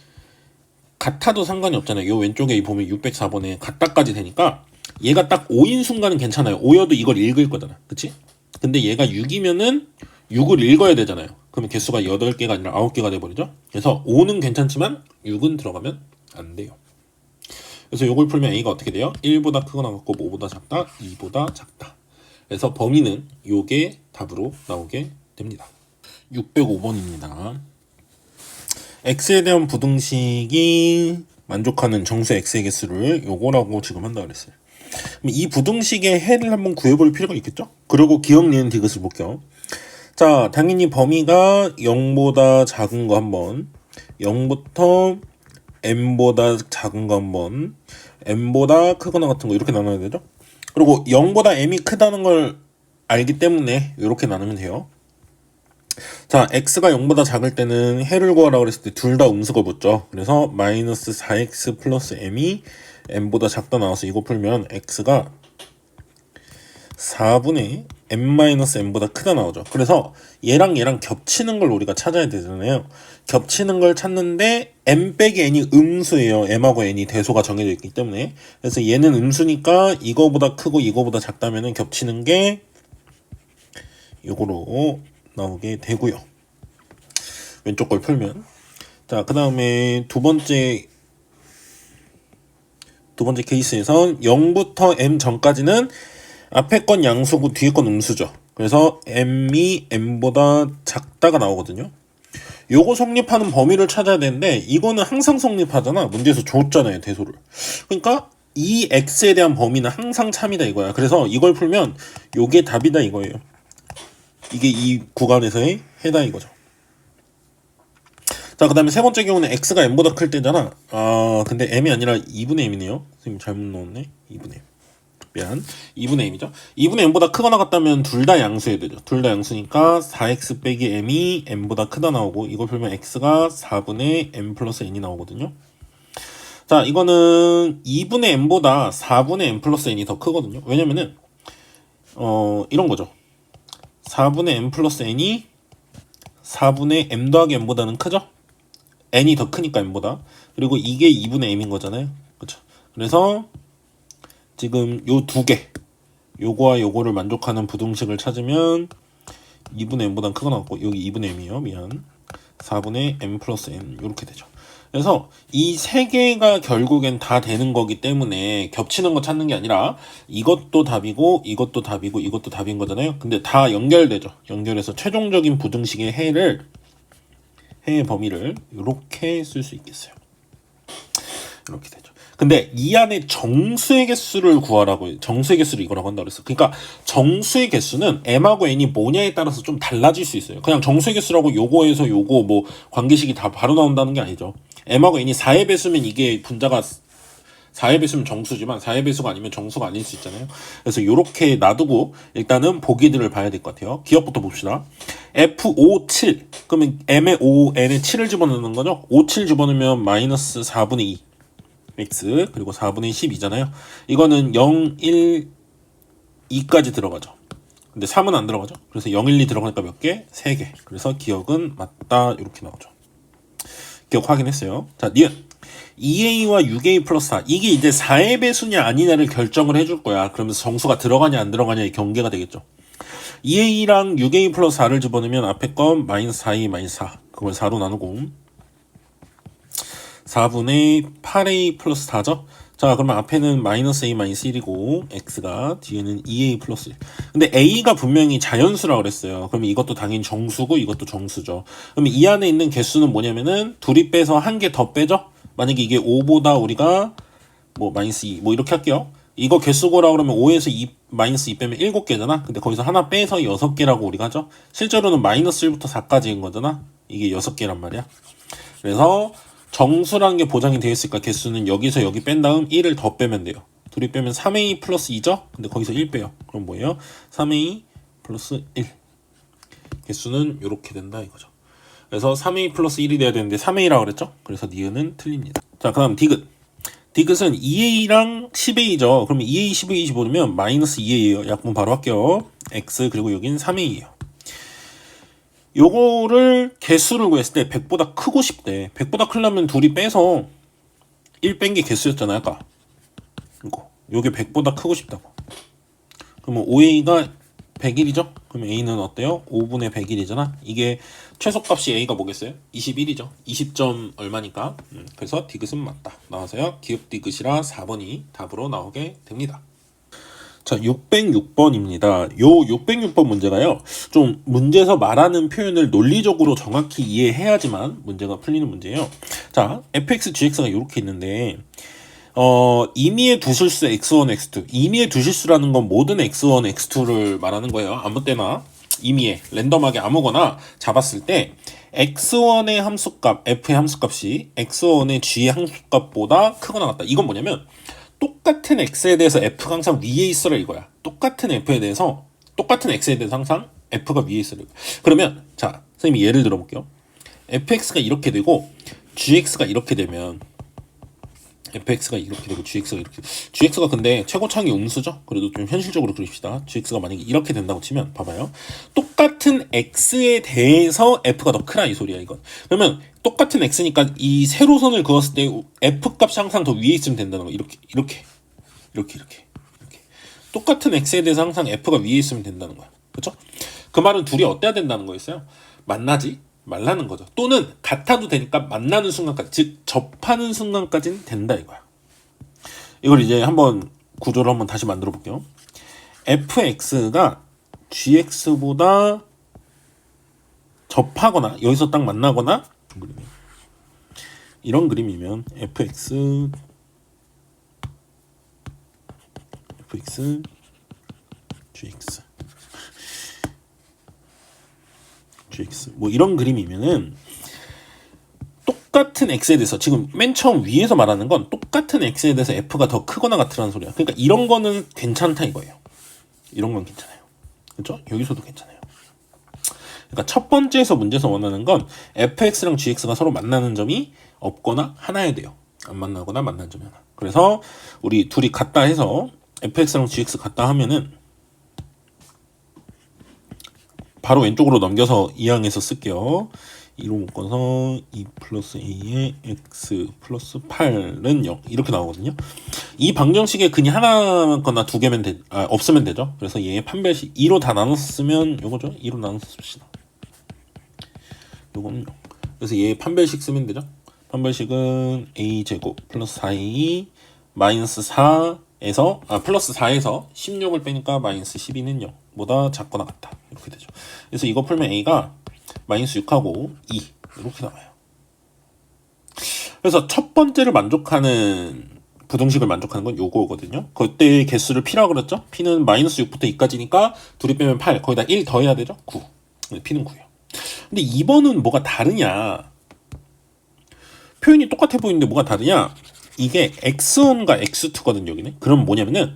같아도 상관이 없잖아요. 요 왼쪽에 보면 604번에 같다까지 되니까 얘가 딱 5인 순간은 괜찮아요. 5여도 이걸 읽을 거잖아. 그치? 근데 얘가 6이면은 6을 읽어야 되잖아요. 그러면 개수가 8개가 아니라 9개가 돼버리죠. 그래서 5는 괜찮지만 6은 들어가면 안 돼요. 그래서 요걸 풀면 a가 어떻게 돼요? 1보다 크거나 같고 5보다 작다, 2보다 작다. 그래서 범위는 요게 답으로 나오게 됩니다. 605번입니다. x에 대한 부등식이 만족하는 정수 x의 개수를 요거라고 지금 한다 그랬어요. 그럼 이 부등식의 해를 한번 구해볼 필요가 있겠죠? 그리고 기억, 니은, 디귿을 볼게요. 자, 당연히 범위가 0보다 작은 거 한번, 0부터 m보다 작은 거 한번, m보다 크거나 같은 거 이렇게 나눠야 되죠? 그리고 0보다 m이 크다는 걸 알기 때문에 이렇게 나누면 돼요. 자, x가 0보다 작을 때는 해를 구하라고 그랬을 때 둘 다 음수가 붙죠. 그래서 마이너스 4x 플러스 m이 m보다 작다 나와서 이거 풀면 x가 4분의 m-m보다 크다 나오죠. 그래서 얘랑 얘랑 겹치는 걸 우리가 찾아야 되잖아요. 겹치는 걸 찾는데 m 빼기 n이 음수예요. m하고 n이 대소가 정해져 있기 때문에. 그래서 얘는 음수니까 이거보다 크고 이거보다 작다면 겹치는 게 요거로 나오게 되고요. 왼쪽 걸 풀면. 자, 그 다음에 두 번째 케이스에선 0부터 m 전까지는 앞에 건 양수고 뒤에 건 음수죠. 그래서 m이 m보다 작다가 나오거든요. 요거 성립하는 범위를 찾아야 되는데 이거는 항상 성립하잖아. 문제에서 줬잖아요, 대소를. 그러니까 이 x에 대한 범위는 항상 참이다 이거야. 그래서 이걸 풀면 요게 답이다 이거예요. 이게 이 구간에서의 해다 이거죠. 자, 그 다음에 세 번째 경우는 x가 m보다 클 때잖아. 근데 m이 아니라 2분의 m이네요. 선생님 잘못 넣었네. 2분의 m. 미안. 2분의 m이죠. 2분의 m보다 크거나 같다면 둘 다 양수해야 되죠. 둘 다 양수니까 4x 빼기 m이 m보다 크다 나오고 이걸 풀면 x가 4분의 m 플러스 n이 나오거든요. 자, 이거는 2분의 m보다 4분의 m 플러스 n이 더 크거든요. 왜냐면은 이런 거죠. 4분의 m 플러스 n이 4분의 m 더하기 m보다는 크죠? n이 더 크니까 m보다. 그리고 이게 2분의 m인 거잖아요. 그렇죠? 그래서 지금 요 두 개, 요거와 요거를 만족하는 부등식을 찾으면 2분의 m보다 크거나 같고 여기 2분의 m이요. 미안. 4분의 m 플러스 n 이렇게 되죠. 그래서 이 세 개가 결국엔 다 되는 거기 때문에 겹치는 거 찾는 게 아니라 이것도 답이고 이것도 답이고 이것도 답인 거잖아요. 근데 다 연결되죠. 연결해서 최종적인 부등식의 해의 범위를 이렇게 쓸 수 있겠어요. 이렇게 되죠. 근데 이 안에 정수의 개수를 구하라고, 정수의 개수를 이거라고 한다고 그랬어. 그러니까 정수의 개수는 m하고 n이 뭐냐에 따라서 좀 달라질 수 있어요. 그냥 정수의 개수라고 요거에서 요거 뭐 관계식이 다 바로 나온다는 게 아니죠. m하고 n이 4의 배수면 이게 분자가 4의 배수면 정수지만 4의 배수가 아니면 정수가 아닐 수 있잖아요. 그래서 이렇게 놔두고 일단은 보기들을 봐야 될 것 같아요. 기억부터 봅시다. F57 그러면 m의 5, n에 7을 집어넣는 거죠. 5, 7 집어넣으면 마이너스 4분의 2 x 그리고 4분의 12잖아요. 이거는 0, 1, 2까지 들어가죠. 근데 3은 안 들어가죠. 그래서 0, 1, 2 들어가니까 몇 개? 3개. 그래서 기억은 맞다 이렇게 나오죠. 기억 확인했어요. 자, 니은 2a와 6a 플러스 4 이게 이제 4의 배수냐 아니냐를 결정을 해줄 거야. 그러면서 정수가 들어가냐 안 들어가냐의 경계가 되겠죠. 2a랑 6a 플러스 4를 집어넣으면 앞에 건 마이너스 4a 마이너스 4 그걸 4로 나누고 4분의 8a 플러스 4죠. 자, 그러면 앞에는 마이너스 a 마이너스 1이고 x가 뒤에는 2a 플러스 1. 근데 a가 분명히 자연수라고 그랬어요. 그러면 이것도 당연히 정수고 이것도 정수죠. 그러면 이 안에 있는 개수는 뭐냐면은 둘이 빼서 한 개 더 빼죠. 만약에 이게 5보다 우리가 뭐 마이너스 2 뭐 이렇게 할게요. 이거 개수고라 그러면 5에서 2 마이너스 2 빼면 7개잖아. 근데 거기서 하나 빼서 6개라고 우리가 하죠. 실제로는 마이너스 1부터 4까지인 거잖아. 이게 6개란 말이야. 그래서 정수라는 게 보장이 되어 있으니까 개수는 여기서 여기 뺀 다음 1을 더 빼면 돼요. 둘이 빼면 3a 플러스 2죠? 근데 거기서 1 빼요. 그럼 뭐예요? 3a 플러스 1. 개수는 이렇게 된다 이거죠. 그래서 3a 플러스 1이 돼야 되는데 3a라고 그랬죠? 그래서 니은은 틀립니다. 자, 그 다음 디귿. 디귿은 2a랑 10a죠. 그러면 2a, 10a 집어넣으면 마이너스 2a예요. 약분 바로 할게요. x 그리고 여긴 3a예요. 요거를 개수를 구했을 때 100보다 크고 싶대. 100보다 크려면 둘이 빼서 1 뺀 게 개수였잖아요 아까. 이거 요게 100보다 크고 싶다고. 그러면 5a가 100일이죠? 그러면 a는 어때요? 5분의 100일이잖아. 이게 최소값이 a가 뭐겠어요? 21이죠. 20점 얼마니까. 그래서 디귿은 맞다. 나와서요. 기읍 디귿이라 4번이 답으로 나오게 됩니다. 자, 606번입니다. 요 606번 문제가요. 좀 문제에서 말하는 표현을 논리적으로 정확히 이해해야지만 문제가 풀리는 문제예요. 자, fx, gx가 이렇게 있는데 임의의 두 실수 x1, x2. 임의의 두 실수라는 건 모든 x1, x2를 말하는 거예요. 아무 때나 임의의 랜덤하게 아무거나 잡았을 때 x1의 함수값, f의 함수값이 x1의 g의 함수값보다 크거나 같다. 이건 뭐냐면 똑같은 x에 대해서 f가 항상 위에 있어라 이거야. 똑같은 f에 대해서 똑같은 x에 대해서 항상 f가 위에 있어라. 그러면 자, 선생님이 예를 들어볼게요. fx가 이렇게 되고 gx가 이렇게 되면 fx가 이렇게 되고 gx가 이렇게 gx가 근데 최고차항이 음수죠. 그래도 좀 현실적으로 그립시다. gx가 만약에 이렇게 된다고 치면 봐봐요. 똑같은 x에 대해서 f가 더 크다 이 소리야 이건. 그러면 똑같은 x니까 이 세로선을 그었을 때 f 값이 항상 더 위에 있으면 된다는 거. 이렇게 똑같은 x에 대해서 항상 f가 위에 있으면 된다는 거야. 그렇죠? 그 말은 둘이 어때야 된다는 거였어요? 만나지 말라는 거죠. 또는 같아도 되니까 만나는 순간까지, 즉 접하는 순간까지는 된다 이거야. 이걸 이제 한번 구조를 한번 다시 만들어 볼게요. fx가 gx보다 접하거나 여기서 딱 만나거나 이런 그림이면 fx gx 뭐 이런 그림이면은 똑같은 x에 대해서 지금 맨 처음 위에서 말하는 건 똑같은 x에 대해서 f가 더 크거나 같으라는 소리야. 그러니까 이런 거는 괜찮다 이거예요. 이런 건 괜찮아요. 그렇죠? 여기서도 괜찮아요. 그러니까 첫 번째에서 문제에서 원하는 건 fx랑 gx가 서로 만나는 점이 없거나 하나야 돼요. 안 만나거나 만나는 점이 하나. 그래서 우리 둘이 같다 해서 fx랑 gx 같다 하면은 바로 왼쪽으로 넘겨서 이항에서 쓸게요. 2로 묶어서 2 플러스 a에 x 플러스 8은 0 이렇게 나오거든요. 이 방정식에 근이 하나거나 두 개면 없으면 되죠. 그래서 얘의 판별식 2로 다 나눴으면 요거죠. 2로 나눴습시다. 요거는 0. 그래서 얘의 판별식 쓰면 되죠. 판별식은 a제곱 플러스 4a 마이너스 4에서 플러스 4에서 16을 빼니까 마이너스 12는 0 보다 작거나 같다 이렇게 되죠. 그래서 이거 풀면 a가 마이너스 6하고 2 이렇게 나와요. 그래서 첫 번째를 만족하는 부등식을 만족하는 건 요거거든요. 그때 개수를 P라고 그랬죠? P는 마이너스 6부터 2까지니까 둘이 빼면 8, 거기다 1 더해야 되죠? 9. P는 9예요. 근데 2번은 뭐가 다르냐? 표현이 똑같아 보이는데 뭐가 다르냐? 이게 x1과 x2거든요, 여기는. 그럼 뭐냐면은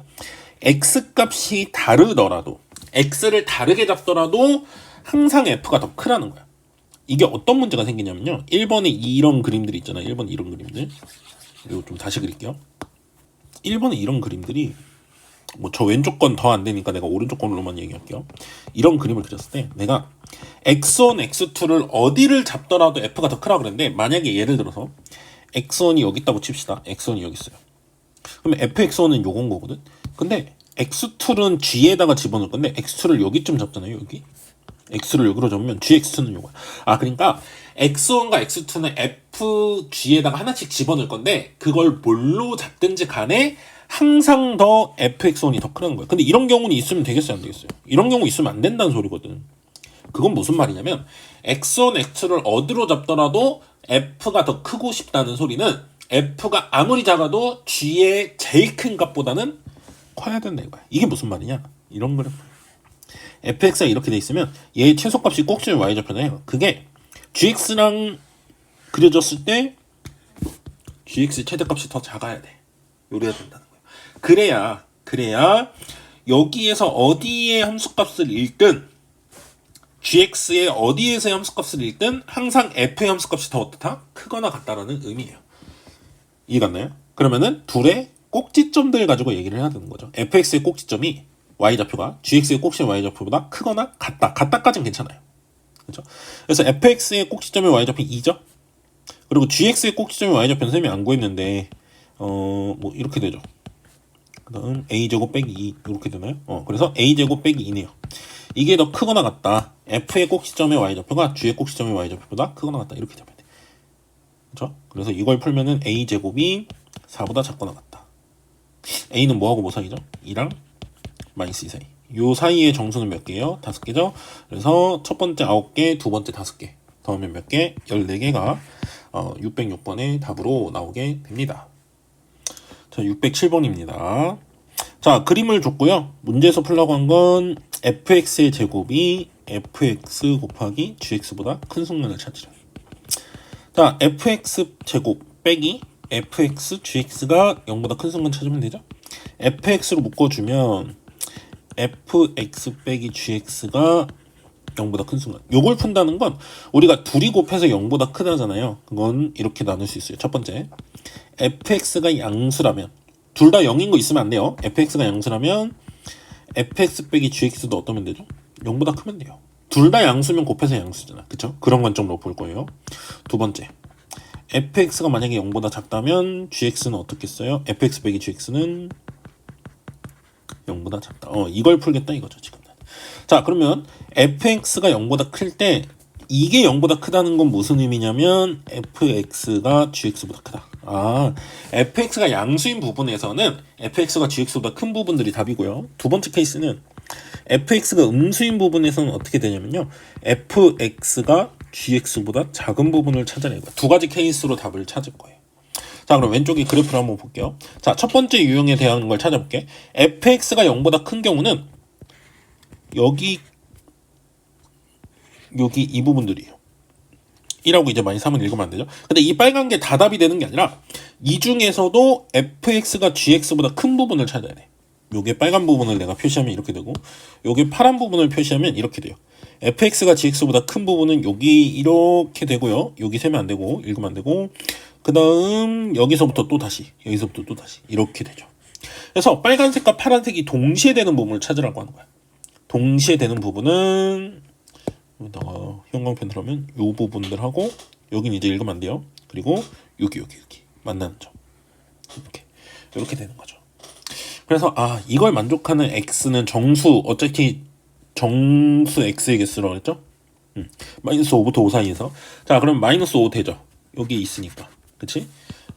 x값이 다르더라도 x를 다르게 잡더라도 항상 f가 더 크라는 거야. 이게 어떤 문제가 생기냐면요. 1번에 이런 그림들이 있잖아요. 1번에 이런 그림들. 이거 좀 다시 그릴게요. 1번에 이런 그림들이 뭐 저 왼쪽 건 더 안 되니까 내가 오른쪽 건으로만 얘기할게요. 이런 그림을 그렸을 때 내가 x1, x2를 어디를 잡더라도 f가 더 크라 그랬는데 만약에 예를 들어서 x1이 여기 있다고 칩시다. x1이 여기 있어요. 그러면 fx1은 요건 거거든. 근데 x2는 g에다가 집어넣을 건데 x2를 여기쯤 잡잖아요. 여기. x를 여기로 잡으면 gx2는 요거야. 아 그러니까 x1과 x2는 fg에다가 하나씩 집어넣을 건데 그걸 뭘로 잡든지 간에 항상 더 fx1이 더 크다는 거야. 근데 이런 경우는 있으면 되겠어요, 안 되겠어요? 이런 경우 있으면 안 된다는 소리거든. 그건 무슨 말이냐면 x1, x2를 어디로 잡더라도 f가 더 크고 싶다는 소리는 f가 아무리 작아도 g의 제일 큰 값보다는 커야 된다 이거야. 이게 무슨 말이냐? 이런 거를 fx가 이렇게 돼 있으면 얘의 최소값이 꼭지점 y좌표잖아요. 그게 gx랑 그려졌을 때 gx 최대값이 더 작아야 돼. 요래야 된다는 거예요. 그래야 여기에서 어디에 함수값을 읽든 gx의 어디에서의 함수값을 읽든 항상 f의 함수값이 더 어떻다? 크거나 같다라는 의미예요. 이해갔나요? 그러면은 둘의 꼭지점들 가지고 얘기를 해야 되는 거죠. fx의 꼭지점이 y좌표가 gx의 꼭지점 y좌표보다 크거나 같다. 같다까지는 괜찮아요. 그렇죠? 그래서 fx의 꼭지점의 y좌표 2죠. 그리고 gx의 꼭지점의 y좌표는 쌤이 안 구했는데 뭐 이렇게 되죠. 그다음 a제곱 빼기 2 이렇게 되나요? 그래서 a제곱 빼기 2네요. 이게 더 크거나 같다. f의 꼭지점의 y좌표가 g의 꼭지점의 y좌표보다 크거나 같다. 이렇게 되면 돼. 그렇죠? 그래서 이걸 풀면은 a제곱이 4보다 작거나 같다. a는 뭐하고 뭐 사이죠? 2랑 마이너스 2 사이. 요 사이의 정수는 몇 개예요? 5개죠? 그래서 첫 번째 9개, 두 번째 5개. 더하면 몇 개? 14개가 606번의 답으로 나오게 됩니다. 자, 607번입니다. 자, 그림을 줬고요. 문제에서 풀라고 한 건 fx의 제곱이 fx 곱하기 gx보다 큰 순간을 찾으라. 자, fx 제곱 빼기 fx gx가 0보다 큰 순간 찾으면 되죠? fx로 묶어주면 fx 빼기 gx가 0보다 큰 순간. 요걸 푼다는 건 우리가 둘이 곱해서 0보다 크다잖아요. 그건 이렇게 나눌 수 있어요. 첫 번째, fx가 양수라면 둘 다 0인 거 있으면 안 돼요. fx가 양수라면 fx 빼기 gx도 어떠면 되죠? 0보다 크면 돼요. 둘 다 양수면 곱해서 양수잖아. 그쵸? 그런 관점으로 볼 거예요. 두 번째, fx가 만약에 0보다 작다면 gx는 어떻겠어요? fx 빼기 gx는 0보다 작다. 이걸 풀겠다 이거죠, 지금. 자, 그러면 fx가 0보다 클 때 이게 0보다 크다는 건 무슨 의미냐면 fx가 gx보다 크다. fx가 양수인 부분에서는 fx가 gx보다 큰 부분들이 답이고요. 두 번째 케이스는 fx가 음수인 부분에서는 어떻게 되냐면요. fx가 gx보다 작은 부분을 찾아내는 거예요. 두 가지 케이스로 답을 찾을 거예요. 자, 그럼 왼쪽에 그래프를 한번 볼게요. 자, 첫 번째 유형에 대한 걸 찾아볼게. fx가 0보다 큰 경우는 여기 이 부분들이에요. 1하고 이제 마이너스 3은 읽으면 안 되죠. 근데 이 빨간 게 다 답이 되는 게 아니라 이 중에서도 fx가 gx보다 큰 부분을 찾아야 돼. 요게 빨간 부분을 내가 표시하면 이렇게 되고 요게 파란 부분을 표시하면 이렇게 돼요. fx가 gx보다 큰 부분은 여기 이렇게 되고요. 여기 세면 안 되고 읽으면 안 되고 그 다음 여기서부터 또 다시 이렇게 되죠. 그래서 빨간색과 파란색이 동시에 되는 부분을 찾으라고 하는 거야. 동시에 되는 부분은 여기다가 형광펜 하면 요 부분들하고 여긴 이제 읽으면 안 돼요. 그리고 여기 만나는 점 이렇게 되는 거죠. 그래서 이걸 만족하는 x는 정수 어차피 정수 x의 개수라고 했죠. 마이너스 5부터 5 사이에서 자 그럼 마이너스 5 되죠. 여기 있으니까 그치?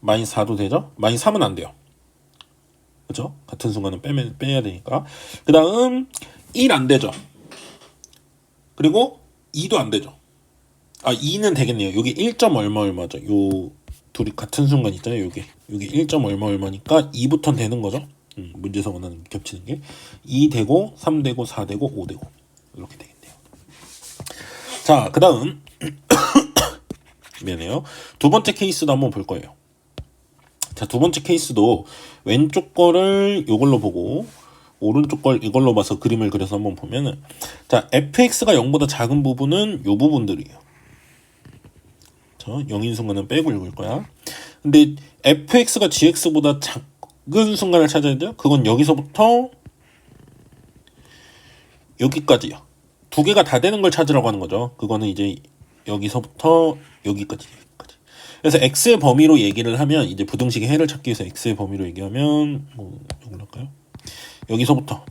마이너스 4도 되죠. 마이너스 3은 안 돼요. 그죠? 같은 순간은 빼야 되니까. 그 다음 1 안 되죠. 그리고 2도 안 되죠. 2는 되겠네요. 여기 1점 얼마죠? 요 둘이 같은 순간 있잖아요. 요게 1점 얼마 얼마니까 2부터는 되는 거죠. 문제에서 원하는 겹치는 게 2 되고 3 되고 4 되고 5 되고 이렇게 되겠네요. 자, 그 다음 미안해요. 두 번째 케이스도 한번 볼 거예요. 자, 두 번째 케이스도 왼쪽 거를 이걸로 보고 오른쪽 걸 이걸로 봐서 그림을 그려서 한번 보면은, 자, fx가 0보다 작은 부분은 요 부분들이에요. 저 0인 순간은 빼고 읽을 거야. 근데 fx가 gx보다 작은 순간을 찾아야 돼요. 그건 여기서부터 여기까지요. 두 개가 다 되는 걸 찾으라고 하는 거죠. 그거는 이제 여기서부터 여기까지. 그래서 x의 범위로 얘기를 하면, 이제 부등식의 해를 찾기 위해서 x의 범위로 얘기하면 뭐 이걸로 할까요? 여기서부터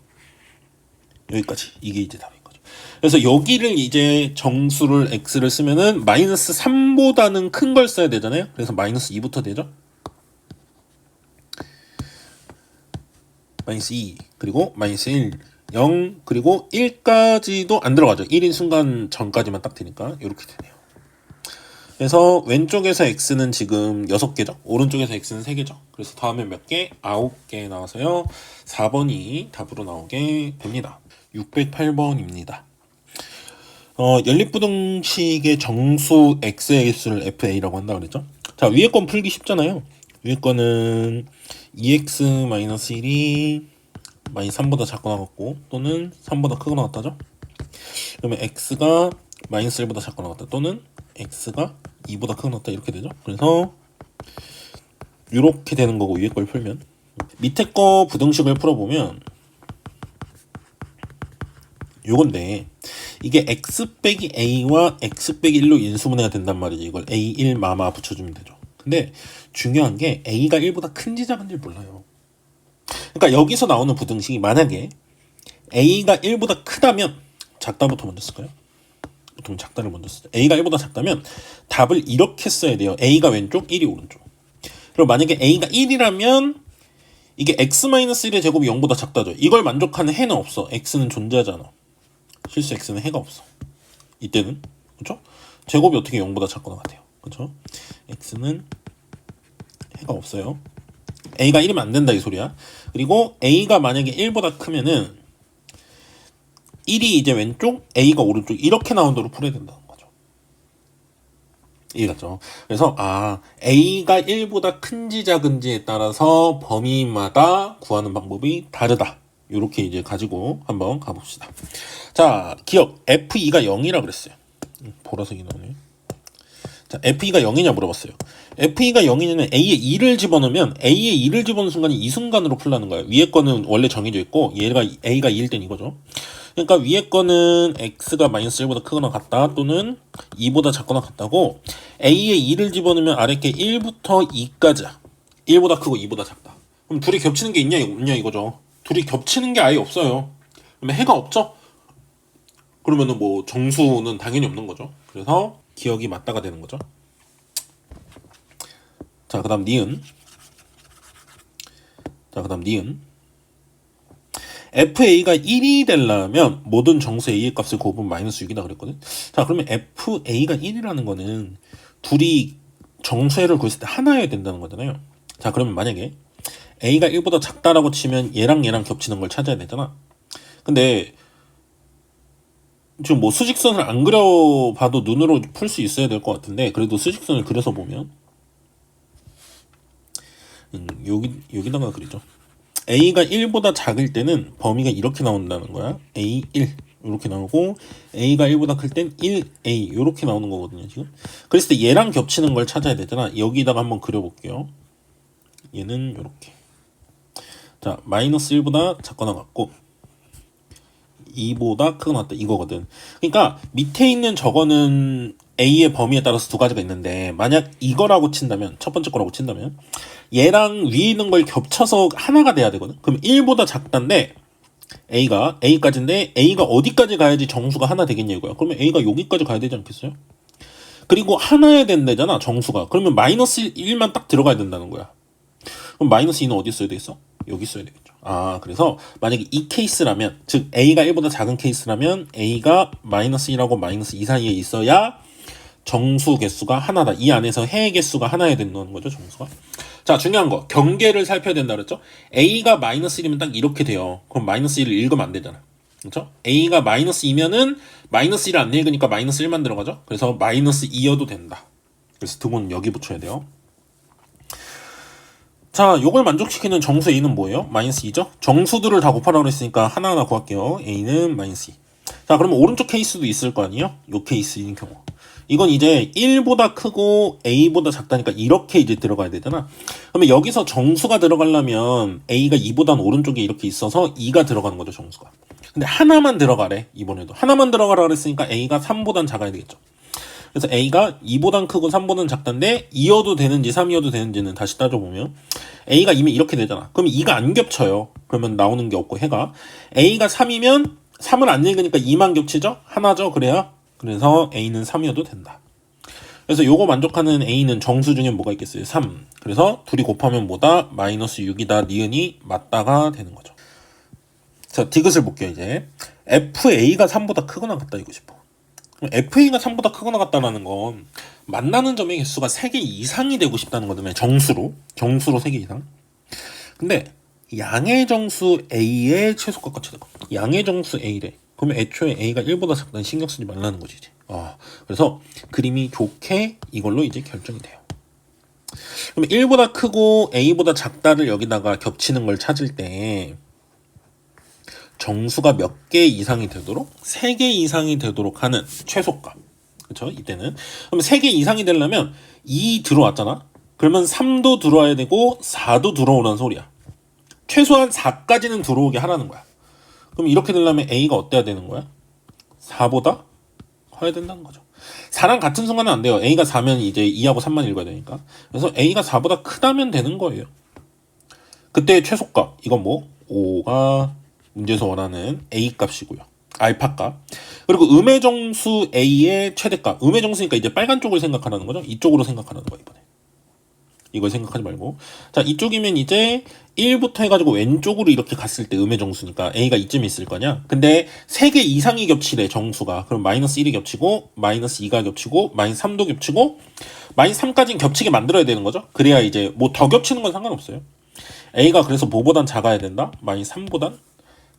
여기까지, 이게 이제 답인 거죠. 그래서 여기를 이제 정수를 x를 쓰면은 마이너스 3보다는 큰 걸 써야 되잖아요. 그래서 마이너스 2부터 되죠. 마이너스 2 그리고 마이너스 1 0 그리고 1까지도 안 들어가죠. 1인 순간 전까지만 딱 되니까 이렇게 되네요. 그래서 왼쪽에서 x는 지금 6개죠. 오른쪽에서 x는 3개죠. 그래서 더하면 몇 개? 9개 나와서요. 4번이 답으로 나오게 됩니다. 608번입니다. 연립부등식의 정수 x의 개수를 fa라고 한다고 그랬죠. 자, 위에 건 풀기 쉽잖아요. 위에 거는 2x-1이 마이너스 3보다 작고 나왔고, 또는 3보다 크고 나왔다죠. 그러면 x가 마이너스 1보다 작고 나왔다, 또는 x가 2보다 크고 나왔다, 이렇게 되죠. 그래서 이렇게 되는 거고, 위에 걸 풀면. 밑에 거 부등식을 풀어보면 요건데, 이게 x 빼기 a와 x 빼기 1로 인수분해가 된단 말이지. 이걸 a1 마마 붙여주면 되죠. 근데 중요한 게 a가 1보다 큰지 작은지 몰라요. 그러니까 여기서 나오는 부등식이 만약에 a가 1보다 크다면 작다부터 먼저 쓸까요? 보통 작다를 먼저 쓰죠. a가 1보다 작다면 답을 이렇게 써야 돼요. a가 왼쪽, 1이 오른쪽. 그리고 만약에 a가 1이라면 이게 x-1의 제곱이 0보다 작다죠. 이걸 만족하는 해는 없어. x는 존재하지 않아. 실수 x는 해가 없어. 이때는, 그렇죠? 제곱이 어떻게 0보다 작거나 같아요. 그렇죠? x는 해가 없어요. a가 1이면 안 된다 이 소리야. 그리고 a가 만약에 1보다 크면은 1이 이제 왼쪽, a가 오른쪽, 이렇게 나온 대로 풀어야 된다는 거죠. 이해갔죠? 그래서 a가 1보다 큰지 작은지에 따라서 범위마다 구하는 방법이 다르다. 이렇게 이제 가지고 한번 가봅시다. 자, 기억 f2가 0이라 그랬어요. 보라색이 나오네. 자, f2가 0이냐 물어봤어요. f2가 0이냐면 a에 2를 집어넣으면 a에 2를 집어넣는 순간이 이 순간으로 풀라는 거예요. 위에 거는 원래 정해져 있고 얘가 a가 2일 땐 이거죠. 그러니까 위에 거는 x가 마이너스 1보다 크거나 같다, 또는 2보다 작거나 같다고, a에 2를 집어넣으면 아래 게 1부터 2까지야. 1보다 크고 2보다 작다. 그럼 둘이 겹치는 게 있냐 없냐 이거죠. 둘이 겹치는 게 아예 없어요. 그러면 해가 없죠. 그러면은 뭐 정수는 당연히 없는 거죠. 그래서 기억이 맞다가 되는 거죠. 자, 그 다음 니은. fa가 1이 되려면 모든 정수 a의 값을 곱하면 마이너스 6이다 그랬거든. 자, 그러면 fa가 1이라는 거는 둘이 정수해를 구했을 때 하나여야 된다는 거잖아요. 자, 그러면 만약에 a가 1보다 작다라고 치면 얘랑 겹치는 걸 찾아야 되잖아. 근데 지금 뭐 수직선을 안 그려봐도 눈으로 풀 수 있어야 될 것 같은데, 그래도 수직선을 그려서 보면 여기다가 그리죠. a가 1보다 작을 때는 범위가 이렇게 나온다는 거야. a1 이렇게 나오고, a가 1보다 클 땐 1a 이렇게 나오는 거거든요 지금. 그랬을 때 얘랑 겹치는 걸 찾아야 되잖아. 여기다가 한번 그려볼게요. 얘는 이렇게. 자, 마이너스 1보다 작거나 같고 2보다 크거나 같다 이거거든. 그러니까 밑에 있는 저거는 a의 범위에 따라서 두 가지가 있는데, 만약 이거라고 친다면, 첫 번째 거라고 친다면 얘랑 위에 있는 걸 겹쳐서 하나가 돼야 되거든. 그럼 1보다 작다인데 a가 a까지인데 a가 어디까지 가야지 정수가 하나 되겠냐 이거야. 그러면 a가 여기까지 가야 되지 않겠어요? 그리고 하나야 된다잖아 정수가. 그러면 마이너스 1만 딱 들어가야 된다는 거야. 그럼 마이너스 2는 어디 써야 되겠어? 여기 써야 되겠죠. 그래서 만약에 이 케이스라면, 즉 a가 1보다 작은 케이스라면 a가 마이너스 1하고 마이너스 2 사이에 있어야 정수 개수가 하나다. 이 안에서 해의 개수가 하나여야 된다는 거죠, 정수가. 자, 중요한 거. 경계를 살펴야 된다 그랬죠? A가 마이너스 1이면 딱 이렇게 돼요. 그럼 마이너스 1을 읽으면 안 되잖아. 그렇죠? A가 마이너스 2면은 마이너스 1을 안 읽으니까 마이너스 1만 들어가죠? 그래서 마이너스 2여도 된다. 그래서 등호는 여기 붙여야 돼요. 자, 요걸 만족시키는 정수 A는 뭐예요? 마이너스 2죠? 정수들을 다 곱하라고 그랬으니까 하나하나 구할게요. A는 마이너스 2. 자, 그러면 오른쪽 케이스도 있을 거 아니에요? 요 케이스인 경우. 이건 이제 1보다 크고 A보다 작다니까 이렇게 이제 들어가야 되잖아. 그러면 여기서 정수가 들어가려면 A가 2보다는 오른쪽에 이렇게 있어서 2가 들어가는 거죠, 정수가. 근데 하나만 들어가래, 이번에도. 하나만 들어가라 그랬으니까 A가 3보단 작아야 되겠죠. 그래서 A가 2보단 크고 3보단 작다인데 2여도 되는지 3이어도 되는지는 다시 따져보면 A가 2면 이렇게 되잖아. 그럼 2가 안 겹쳐요. 그러면 나오는 게 없고 해가 A가 3이면 3을 안 읽으니까 2만 겹치죠? 하나죠? 그래야? 그래서 A는 3이어도 된다. 그래서 요거 만족하는 A는 정수 중에 뭐가 있겠어요? 3. 그래서 둘이 곱하면 뭐다? 마이너스 6이다. 니은이 맞다가 되는 거죠. 자, 디귿을 볼게요, 이제. FA가 3보다 크거나 같다 이거 싶어. FA가 3보다 크거나 같다라는 건 만나는 점의 개수가 3개 이상이 되고 싶다는 거잖아요. 정수로 3개 이상. 근데 양의 정수 A의 최소값과 최대값. 양의 정수 A래. 그러면 애초에 A가 1보다 작다는 신경 쓰지 말라는 거지 이제. 그래서 그림이 좋게 이걸로 이제 결정이 돼요. 그러면 1보다 크고 A보다 작다를 여기다가 겹치는 걸 찾을 때 정수가 몇 개 이상이 되도록 3개 이상이 되도록 하는 최소값. 그렇죠? 이때는. 그럼 3개 이상이 되려면 2 들어왔잖아. 그러면 3도 들어와야 되고 4도 들어오라는 소리야. 최소한 4까지는 들어오게 하라는 거야. 그럼 이렇게 되려면 A가 어때야 되는 거야? 4보다 커야 된다는 거죠. 4랑 같은 순간은 안 돼요. A가 4면 이제 2하고 3만 읽어야 되니까. 그래서 A가 4보다 크다면 되는 거예요. 그때 최소값. 이건 뭐? 5가 문제에서 원하는 A 값이고요. 알파 값. 그리고 음의 정수 A의 최대값. 음의 정수니까 이제 빨간 쪽을 생각하라는 거죠. 이쪽으로 생각하라는 거야, 이번에. 이걸 생각하지 말고. 자, 이쪽이면 이제 1부터 해가지고 왼쪽으로 이렇게 갔을 때 음의 정수니까 A가 이쯤에 있을 거냐. 근데 3개 이상이 겹치래, 정수가. 그럼 마이너스 1이 겹치고, 마이너스 2가 겹치고, 마이너스 3도 겹치고, 마이너스 3까지는 겹치게 만들어야 되는 거죠. 그래야 이제 뭐 더 겹치는 건 상관없어요. A가 그래서 뭐보단 작아야 된다? 마이너스 3보단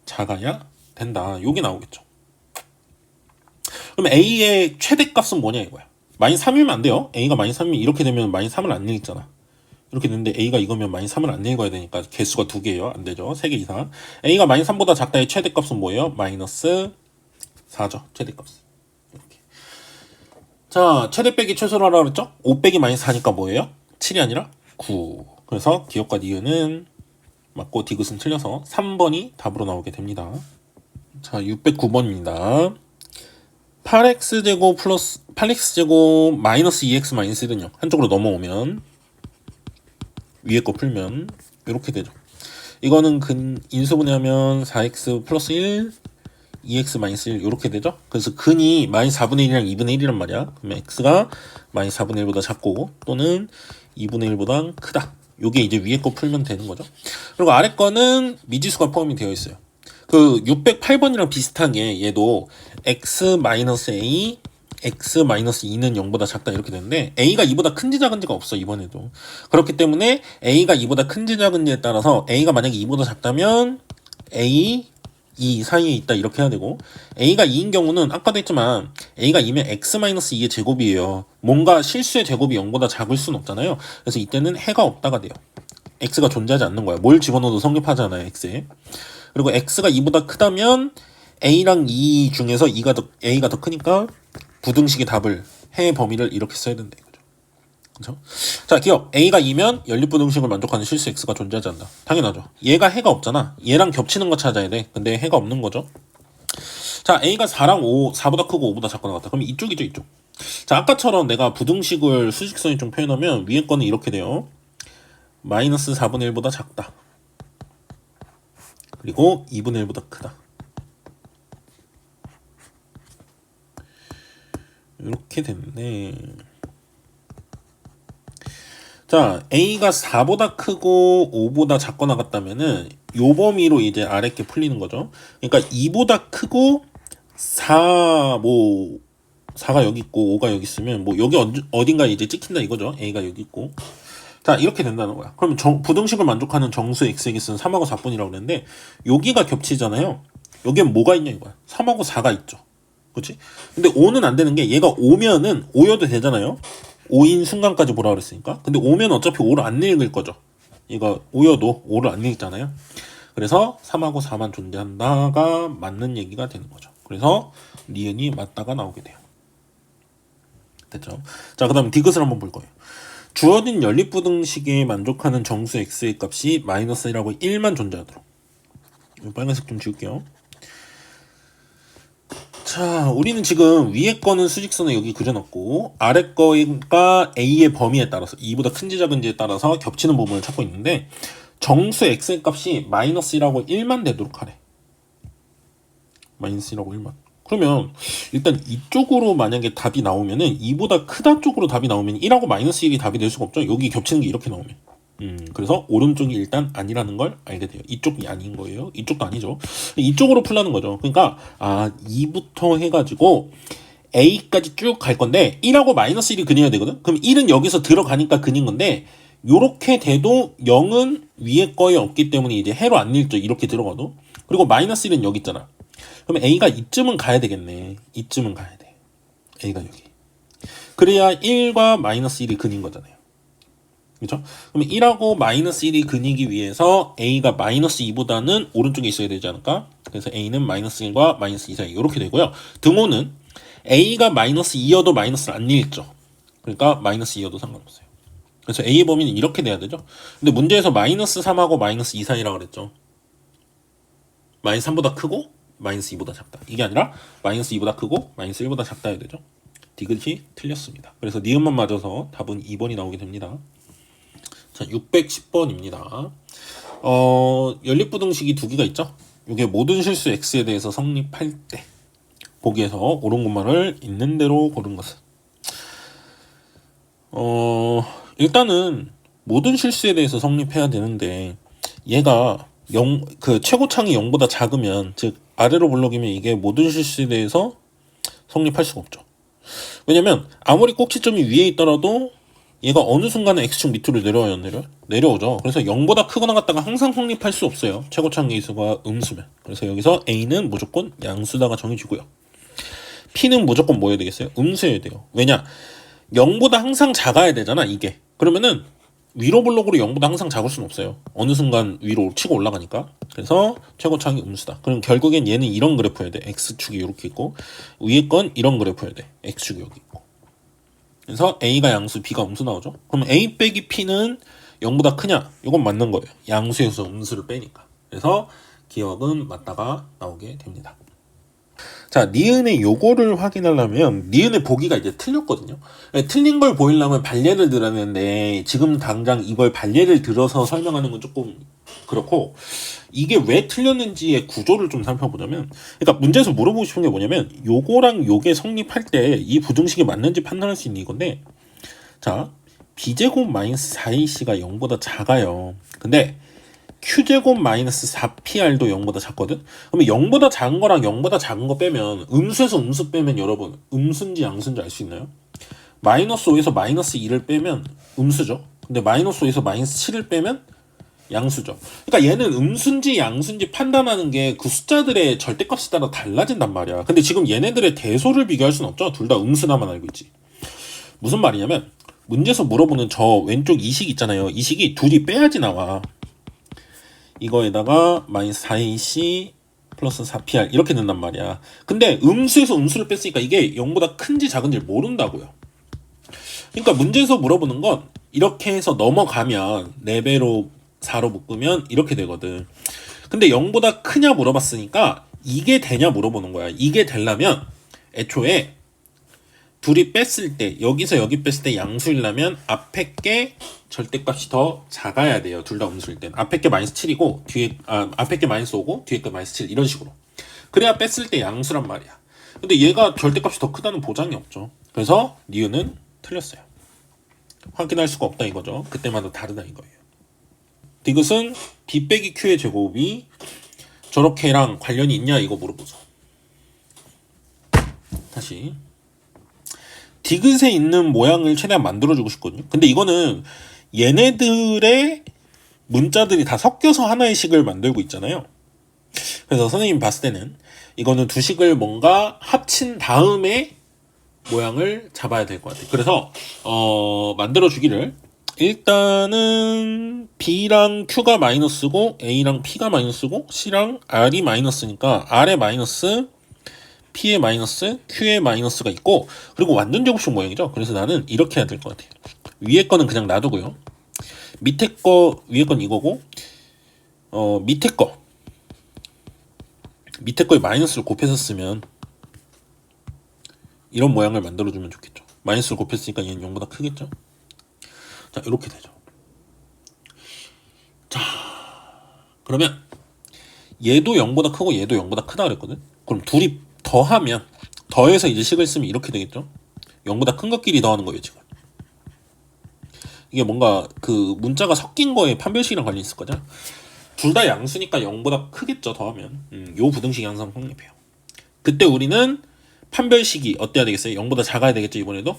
작아야 된다. 요게 나오겠죠. 그럼 A의 최대값은 뭐냐 이거야. 마이너스 3이면 안 돼요. A가 마이너스 3이면 이렇게 되면 마이너스 3을 안 읽잖아. 이렇게 되는데 A가 이거면 마이너스 3을 안 읽어야 되니까 개수가 2개예요. 안 되죠. 3개 이상. A가 마이너스 3보다 작다의 최대값은 뭐예요? 마이너스 4죠. 최대값은. 이렇게. 자, 최대 빼기 최소로 하라고 그랬죠? 5 빼기 마이너스 4니까 뭐예요? 7이 아니라 9. 그래서 기억과 니은은 맞고 디귿은 틀려서 3번이 답으로 나오게 됩니다. 자, 609번입니다. 8x제곱 플러스 8x제곱 마이너스 2x 마이너스 1은요. 한쪽으로 넘어오면 위에 거 풀면 이렇게 되죠. 이거는 인수분해하면 4x 플러스 1 2x 마이너스 1 이렇게 되죠. 그래서 근이 마이너스 4분의 1이랑 2분의 1이란 말이야. 그러면 x가 마이너스 4분의 1보다 작고 또는 2분의 1보다 크다. 요게 이제 위에 거 풀면 되는 거죠. 그리고 아래 거는 미지수가 포함이 되어 있어요. 그 608번이랑 비슷하게 얘도 x-a, x-2는 0보다 작다 이렇게 되는데 A가 2보다 큰지 작은지가 없어 이번에도. 그렇기 때문에 A가 2보다 큰지 작은지에 따라서 A가 만약에 2보다 작다면 A, 2 사이에 있다 이렇게 해야 되고 A가 2인 경우는 아까도 했지만 A가 2면 x-2의 제곱이에요. 뭔가 실수의 제곱이 0보다 작을 순 없잖아요. 그래서 이때는 해가 없다가 돼요. x가 존재하지 않는 거야. 뭘 집어넣어도 성립하잖아요. x에. 그리고 x가 2보다 크다면 a랑 2 중에서 a가 더 크니까 부등식의 답을 해의 범위를 이렇게 써야 된다 이거죠. 그렇죠? 자, 기억. a가 2면 연립부등식을 만족하는 실수 x가 존재하지 않는다. 당연하죠. 얘가 해가 없잖아. 얘랑 겹치는 거 찾아야 돼. 근데 해가 없는 거죠. 자, a가 4랑 5, 4보다 크고 5보다 작거나 같다. 그럼 이쪽이죠, 이쪽. 자, 아까처럼 내가 부등식을 수직선이 좀 표현하면 위에 거는 이렇게 돼요. 마이너스 4분의 1보다 작다. 그리고 2분의 1보다 크다. 이렇게 됐네. 자, A가 4보다 크고 5보다 작거나 같다면은 요 범위로 이제 아래 게 풀리는 거죠. 그러니까 2보다 크고 4, 4가 여기 있고 5가 여기 있으면 뭐 여기 어딘가에 이제 찍힌다 이거죠. A가 여기 있고. 자, 이렇게 된다는 거야. 그러면 부등식을 만족하는 정수 xx는 3하고 4분이라고 그랬는데 여기가 겹치잖아요. 여기엔 뭐가 있냐 이거야. 3하고 4가 있죠. 그렇지? 근데 5는 안 되는 게 얘가 오면은 5여도 되잖아요. 5인 순간까지 보라 그랬으니까. 근데 오면 어차피 5를 안 읽을 거죠. 이거 5여도 5를 안 읽잖아요. 그래서 3하고 4만 존재한다가 맞는 얘기가 되는 거죠. 그래서 니은이 맞다가 나오게 돼요. 됐죠? 자, 그 다음 디귿을 한번 볼 거예요. 주어진 연립부등식에 만족하는 정수 x의 값이 마이너스 1하고 1만 존재하도록. 빨간색 좀 지울게요. 자, 우리는 지금 위에 거는 수직선을 여기 그려놨고 아래 거가 A의 범위에 따라서 2보다 큰지 작은지에 따라서 겹치는 부분을 찾고 있는데 정수 x의 값이 마이너스 1하고 1만 되도록 하래. 마이너스 1하고 1만. 그러면 일단 이쪽으로 만약에 답이 나오면은 2보다 크다 쪽으로 답이 나오면 1하고 마이너스 1이 답이 될 수가 없죠. 여기 겹치는 게 이렇게 나오면. 그래서 오른쪽이 일단 아니라는 걸 알게 돼요. 이쪽이 아닌 거예요. 이쪽도 아니죠. 이쪽으로 풀라는 거죠. 그러니까 2부터 해가지고 A까지 쭉 갈 건데 1하고 마이너스 1이 근이어야 되거든. 그럼 1은 여기서 들어가니까 근인 건데 요렇게 돼도 0은 위에 거에 없기 때문에 이제 해로 안 읽죠. 이렇게 들어가도. 그리고 마이너스 1은 여기 있잖아. 그럼 A가 이쯤은 가야 되겠네. 이쯤은 가야 돼. A가 여기. 그래야 1과 마이너스 1이 근인 거잖아요. 그렇죠? 그럼 1하고 마이너스 1이 근이기 위해서 A가 마이너스 2보다는 오른쪽에 있어야 되지 않을까? 그래서 A는 마이너스 1과 마이너스 2 사이 이렇게 되고요. 등호는 A가 마이너스 2여도 마이너스를 안 읽죠. 그러니까 마이너스 2여도 상관없어요. 그래서 A의 범위는 이렇게 돼야 되죠. 근데 문제에서 마이너스 3하고 마이너스 2 사이라고 그랬죠. 마이너스 3보다 크고 마이너스 2보다 작다. 이게 아니라 마이너스 2보다 크고 마이너스 1보다 작다 해야 되죠. 디귿이 틀렸습니다. 그래서 니은만 맞아서 답은 2번이 나오게 됩니다. 자, 610번입니다. 연립부등식이 두 개가 있죠. 이게 모든 실수 x에 대해서 성립할 때 보기에서 옳은 것만을 있는 대로 고른 것은 일단은 모든 실수에 대해서 성립해야 되는데 얘가 최고창이 0보다 작으면 즉 아래로 블록이면 이게 모든 실수에 대해서 성립할 수가 없죠. 왜냐면 아무리 꼭지점이 위에 있더라도 얘가 어느 순간에 x축 밑으로 내려오죠. 그래서 0보다 크거나 같다가 항상 성립할 수 없어요. 최고창 계수가 음수면. 그래서 여기서 a는 무조건 양수다가 정해지고요. p는 무조건 뭐여야 되겠어요? 음수여야 돼요. 왜냐? 0보다 항상 작아야 되잖아 이게. 그러면은 위로 블록으로 0보다 항상 작을 수는 없어요. 어느 순간 위로 치고 올라가니까. 그래서 최고창이 음수다. 그럼 결국엔 얘는 이런 그래프여야 돼. x축이 이렇게 있고 위에 건 이런 그래프여야 돼. x축이 여기 있고. 그래서 A가 양수, B가 음수 나오죠. 그럼 A 빼기 P는 0보다 크냐? 이건 맞는 거예요. 양수에서 음수를 빼니까. 그래서 기억은 맞다가 나오게 됩니다. 자, 니은의 요거를 확인하려면 니은의 보기가 이제 틀렸거든요. 틀린 걸 보이려면 반례를 들어야 되는데 지금 당장 이걸 반례를 들어서 설명하는 건 조금 그렇고 이게 왜 틀렸는지의 구조를 좀 살펴보자면 그러니까 문제에서 물어보고 싶은 게 뭐냐면 요거랑 요게 성립할 때 이 부등식이 맞는지 판단할 수 있는 이건데 자 b제곱 마이너스 4ac가 0보다 작아요. 근데 q제곱 마이너스 4pr도 0보다 작거든? 그러면 0보다 작은 거랑 0보다 작은 거 빼면 음수에서 음수 빼면 여러분 음수인지 양수인지 알 수 있나요? 마이너스 5에서 마이너스 2를 빼면 음수죠. 근데 마이너스 5에서 마이너스 7을 빼면 양수죠. 그러니까 얘는 음수인지 양수인지 판단하는 게 그 숫자들의 절대값에 따라 달라진단 말이야. 근데 지금 얘네들의 대소를 비교할 수는 없죠. 둘 다 음수나만 알고 있지. 무슨 말이냐면 문제에서 물어보는 저 왼쪽 이 식 있잖아요. 이 식이 둘이 빼야지 나와. 이거에다가 마이너스 4ac 플러스 4pr 이렇게 된단 말이야. 근데 음수에서 음수를 뺐으니까 이게 0보다 큰지 작은지 모른다고요. 그러니까 문제에서 물어보는 건 이렇게 해서 넘어가면 4배로 4로 묶으면 이렇게 되거든. 근데 0보다 크냐 물어봤으니까 이게 되냐 물어보는 거야. 이게 되려면 애초에 둘이 뺐을 때 여기서 여기 뺐을 때 양수이려면 앞에 게 절대값이 더 작아야 돼요. 둘 다 음수일 땐. 앞에 게 마이너스 7이고 뒤에 앞에 게 마이너스 5고 뒤에 게 마이너스 7 이런 식으로. 그래야 뺐을 때 양수란 말이야. 근데 얘가 절대값이 더 크다는 보장이 없죠. 그래서 니은은 틀렸어요. 확인할 수가 없다 이거죠. 그때마다 다르다 이거예요. 이것은 b 빼기 q의 제곱이 저렇게랑 관련이 있냐 이거 물어보죠. 다시 디귿에 있는 모양을 최대한 만들어주고 싶거든요. 근데 이거는 얘네들의 문자들이 다 섞여서 하나의 식을 만들고 있잖아요. 그래서 선생님이 봤을 때는 이거는 두 식을 뭔가 합친 다음에 모양을 잡아야 될 것 같아요. 그래서 만들어주기를 일단은 B랑 Q가 마이너스고 A랑 P가 마이너스고 C랑 R이 마이너스니까 R의 마이너스, P의 마이너스, Q의 마이너스가 있고, 그리고 완전 제곱식 모양이죠. 그래서 나는 이렇게 해야 될 것 같아요. 위에 거는 그냥 놔두고요. 밑에 거, 위에 건 이거고, 밑에 거에 마이너스를 곱해서 쓰면 이런 모양을 만들어주면 좋겠죠. 마이너스를 곱했으니까 얘는 0보다 크겠죠. 자, 이렇게 되죠. 자, 그러면 얘도 0보다 크고 얘도 0보다 크다 그랬거든. 그럼 둘이 더하면, 더해서 이제 식을 쓰면 이렇게 되겠죠. 0보다 큰 것끼리 더하는 거예요, 지금. 이게 뭔가 그 문자가 섞인 거에 판별식이랑 관련이 있을 거죠. 둘 다 양수니까 0보다 크겠죠, 더하면. 요 부등식이 항상 성립해요. 그때 우리는 판별식이 어때야 되겠어요? 0보다 작아야 되겠죠, 이번에도?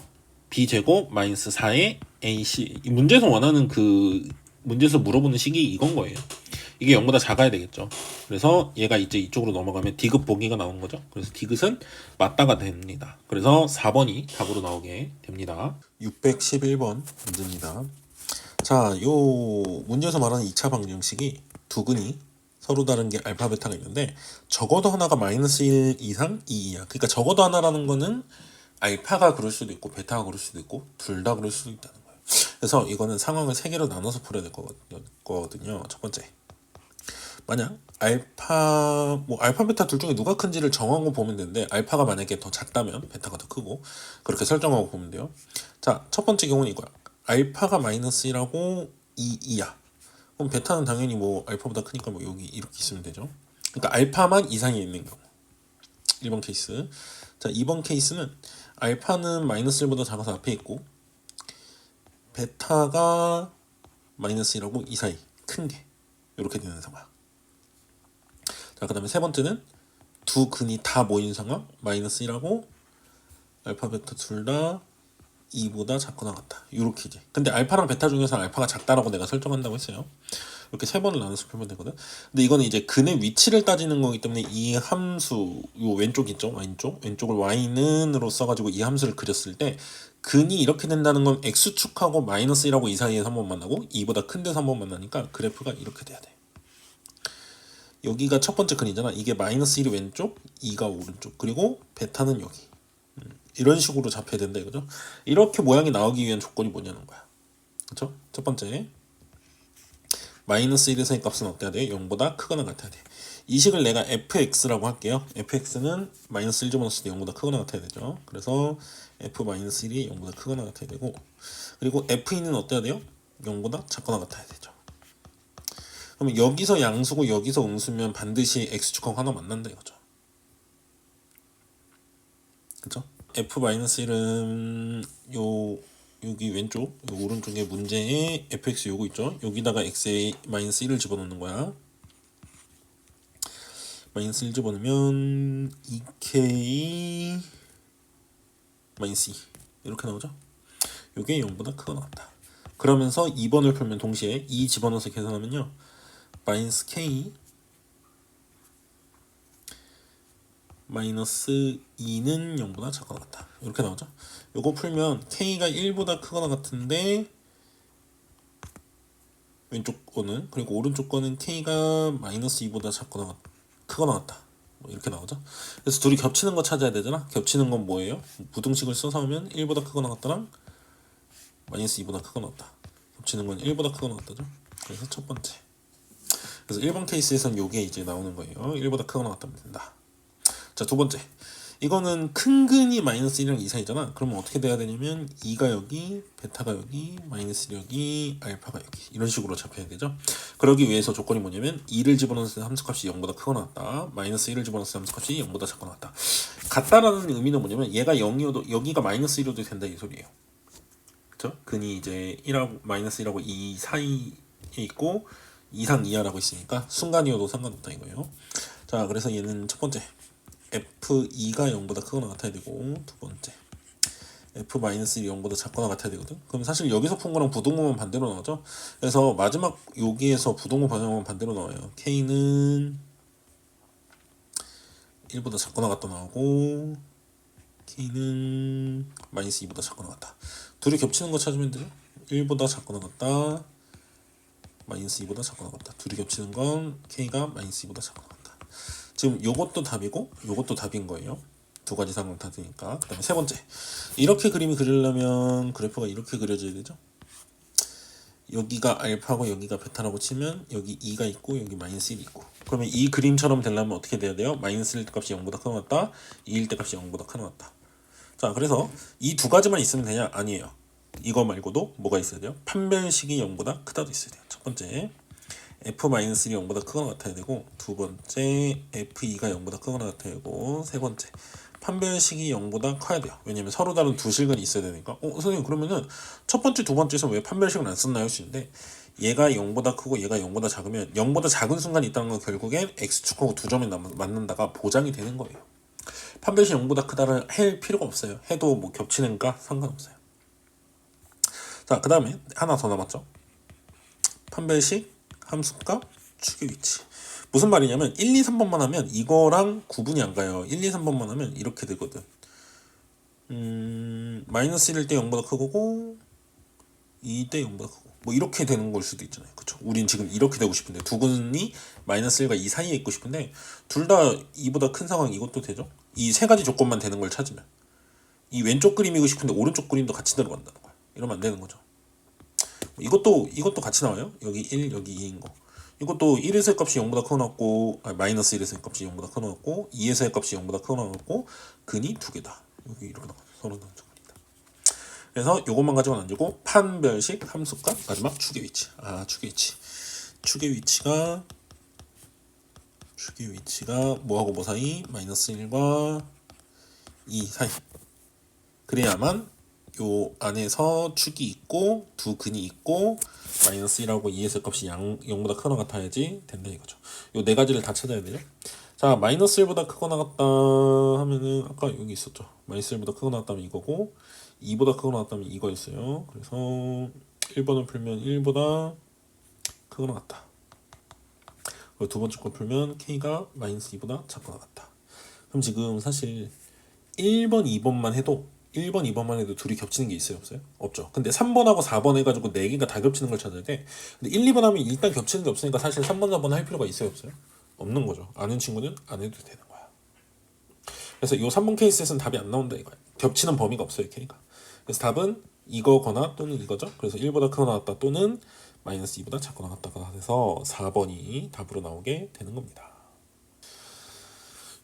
b제곱 마이너스 4의 ac. 이 문제에서 원하는 그 문제에서 물어보는 식이 이건 거예요. 이게 0보다 작아야 되겠죠. 그래서 얘가 이제 이쪽으로 넘어가면 디귿 보기가 나오는 거죠. 그래서 디귿은 맞다가 됩니다. 그래서 4번이 답으로 나오게 됩니다. 611번 문제입니다. 자, 요 문제에서 말하는 2차 방정식이 두 근이 서로 다른 게 알파 베타가 있는데 적어도 하나가 마이너스 1 이상 2이야. 그러니까 적어도 하나라는 거는 알파가 그럴 수도 있고 베타가 그럴 수도 있고 둘 다 그럴 수도 있다는 거예요. 그래서 이거는 상황을 세 개로 나눠서 풀어야 될 거거든요. 첫 번째, 만약 알파 베타 둘 중에 누가 큰지를 정하고 보면 되는데, 알파가 만약에 더 작다면 베타가 더 크고, 그렇게 설정하고 보면 돼요. 자, 첫 번째 경우는 이거야. 알파가 마이너스 1하고 2야. 그럼 베타는 당연히 뭐 알파보다 크니까 뭐 여기 이렇게 있으면 되죠. 그러니까 알파만 이상이 있는 경우. 1번 케이스. 자, 2번 케이스는 알파는 마이너스 1보다 작아서 앞에 있고 베타가 마이너스 1하고 2 사이 큰 게 이렇게 되는 상황. 자, 그 다음에 세 번째는 두 근이 다 모인 상황. 마이너스 1하고 알파 베타 둘 다 2보다 작거나 같다. 이렇게 이제. 근데 알파랑 베타 중에서 알파가 작다라고 내가 설정한다고 했어요. 이렇게 세 번을 나눠서 풀면 되거든. 근데 이거는 이제 근의 위치를 따지는 거기 때문에 이 함수, 요 왼쪽 있죠? 왼쪽을 y는으로 써가지고 이 함수를 그렸을 때 근이 이렇게 된다는 건 x축하고 마이너스 1하고 2 사이에서 한 번 만나고 2보다 큰 데서 한 번 만나니까 그래프가 이렇게 돼야 돼. 여기가 첫 번째 근이잖아. 이게 마이너스 1이 왼쪽, 2가 오른쪽, 그리고 베타는 여기. 이런 식으로 잡혀야 된다 이거죠. 이렇게 모양이 나오기 위한 조건이 뭐냐는 거야. 그렇죠? 첫 번째, 마이너스 1에서의 값은 어때야 돼? 0보다 크거나 같아야 돼. 이 식을 내가 fx라고 할게요. fx는 마이너스 1 집어넣었을 때 0보다 크거나 같아야 되죠. 그래서 f 마이너스 1이 0보다 크거나 같아야 되고, 그리고 f는 어때야 돼요? 0보다 작거나 같아야 되죠. 그러면 여기서 양수고 여기서 음수면 반드시 x축하고 하나 만난다 이거죠. 그쵸? f-1은 여기 왼쪽, 요 오른쪽에 문제에 fx 요거 있죠? 여기다가 x-1을 집어넣는 거야. 마이너스 1 집어넣으면 2k 마이너스 2 이렇게 나오죠? 요게 0보다 크거나 같다. 그러면서 2번을 풀면 동시에 2 집어넣어서 계산하면요, 마이너스 k 마이너스 2는 0보다 작거나 같다. 이렇게 나오죠. 요거 풀면 k가 1보다 크거나 같은데 왼쪽 거는, 그리고 오른쪽 거는 k가 마이너스 2보다 작거나 크거나 같다. 뭐 이렇게 나오죠. 그래서 둘이 겹치는 거 찾아야 되잖아. 겹치는 건 뭐예요? 부등식을 써서 하면 1보다 크거나 같다랑 마이너스 2보다 크거나 같다. 겹치는 건 1보다 크거나 같다죠. 그래서 첫 번째. 그래서 1번 케이스에서는 요게 이제 나오는 거예요. 1보다 크거나 같다면 된다. 자, 두 번째. 이거는 큰 근이 마이너스 1이랑 2 사이잖아. 그러면 어떻게 돼야 되냐면 2가 여기, 베타가 여기, 마이너스 1 여기, 알파가 여기, 이런 식으로 잡혀야 되죠. 그러기 위해서 조건이 뭐냐면 2를 집어넣었을 때 함수값이 0보다 크거나 같다, 마이너스 1을 집어넣었을 때 함수값이 0보다 작거나 같다. 같다라는 의미는 뭐냐면 얘가 0이어도 여기가 마이너스 1이어도 된다 이 소리예요. 그쵸? 근이 이제 1하고 마이너스 1하고 2 사이에 있고 이상 이하라고 있으니까 순간이어도 상관없다 이거예요. 자, 그래서 얘는 첫 번째 F2가 0보다 크거나 같아야 되고, 두 번째 F-1이 0보다 작거나 같아야 되거든. 그럼 사실 여기서 푼 거랑 부동호만 반대로 나오죠. 그래서 마지막 여기에서 부동호 방향은 반대로 나와요. K는 1보다 작거나 같다 나오고 K는 마이너스 2보다 작거나 같다. 둘이 겹치는 거 찾으면 되죠. 1보다 작거나 같다. 마이너스 2보다 작거나 같다. 둘이 겹치는 건 K가 마이너스 2보다 작거나 같다. 지금 요것도 답이고 요것도 답인 거예요. 두 가지 상황 다 되니까. 그 다음에 세 번째, 이렇게 그림이 그리려면 그래프가 이렇게 그려져야 되죠. 여기가 알파고 여기가 베타라고 치면 여기 2가 있고 여기 마이너스 1이 있고, 그러면 이 그림처럼 되려면 어떻게 돼야 돼요? 마이너스 1 때 값이 0보다 크거나 같다, 2일 때 값이 0보다 크거나 같다. 자, 그래서 이 두 가지만 있으면 되냐? 아니에요. 이거 말고도 뭐가 있어야 돼요? 판별식이 0보다 크다도 있어야 돼요. 첫 번째, F-1이 0보다 크거나 같아야 되고, 두 번째, F2가 0보다 크거나 같아야 되고, 세 번째, 판별식이 0보다 커야 돼요. 왜냐면 서로 다른 두 실근이 있어야 되니까. 선생님, 그러면은 첫 번째, 두 번째에서 왜 판별식을 안 썼나요? 시는데, 얘가 0보다 크고 얘가 0보다 작으면 0보다 작은 순간이 있다는 건 결국엔 X축하고 두 점이 맞는다가 보장이 되는 거예요. 판별식 0보다 크다를 할 필요가 없어요. 해도 뭐 겹치는가 상관없어요. 자, 그 다음에 하나 더 남았죠. 판별식, 함수값, 축의 위치. 무슨 말이냐면 1, 2, 3번만 하면 이거랑 구분이 안 가요. 1, 2, 3번만 하면 이렇게 되거든. 마이너스 1일 때 0보다 크고 2 때 0보다 크고 뭐 이렇게 되는 걸 수도 있잖아요. 그쵸? 우린 지금 이렇게 되고 싶은데 두 근이 마이너스 1과 2 사이에 있고 싶은데 둘 다 2보다 큰 상황 이것도 되죠? 이 세 가지 조건만 되는 걸 찾으면 이 왼쪽 그림이고 싶은데 오른쪽 그림도 같이 들어간다는 거야. 이러면 안 되는 거죠. 이것도 같이 나와요. 여기 1, 여기 2인 거. 이것도 1에서의 값이 0보다 크거나 같고, 마이너스 1에서의 값이 0보다 크거나 같고, 2에서의 값이 0보다 크거나 같고, 근이 두 개다. 여기 이렇게 나와요. 서로 다른 조건이다. 그래서 이것만 가지고는 안 되고, 판별식, 함수값, 마지막 축의 위치. 축의 위치. 축의 위치가 뭐하고 뭐 사이? 마이너스 1과 2 사이. 그래야만 요 안에서 축이 있고 두 근이 있고 마이너스 1하고 2에서 값이 0보다 크거나 같아야지 된다 이거죠. 요 네 가지를 다 찾아야 돼요. 자, 마이너스 1보다 크거나 같다 하면은 아까 여기 있었죠. 마이너스 1보다 크거나 같다면 이거고 2보다 크거나 같다면 이거였어요. 그래서 1번을 풀면 1보다 크거나 같다. 그리고 두 번째 거 풀면 K가 마이너스 2보다 작거나 같다. 그럼 지금 사실 1번, 2번만 해도 1번, 2번만 해도 둘이 겹치는 게 있어요? 없어요? 없죠. 근데 3번하고 4번 해가지고 4개가 다 겹치는 걸 찾아야 돼. 근데 1, 2번 하면 일단 겹치는 게 없으니까 사실 3번, 4번 할 필요가 있어요? 없어요? 없는 거죠. 아는 친구는 안 해도 되는 거야. 그래서 이 3번 케이스에서는 답이 안 나온다 이거야. 겹치는 범위가 없어요, K가. 그래서 답은 이거거나 또는 이거죠. 그래서 1보다 크거나 같다 또는 마이너스 2보다 작거나 같다가 돼서 4번이 답으로 나오게 되는 겁니다.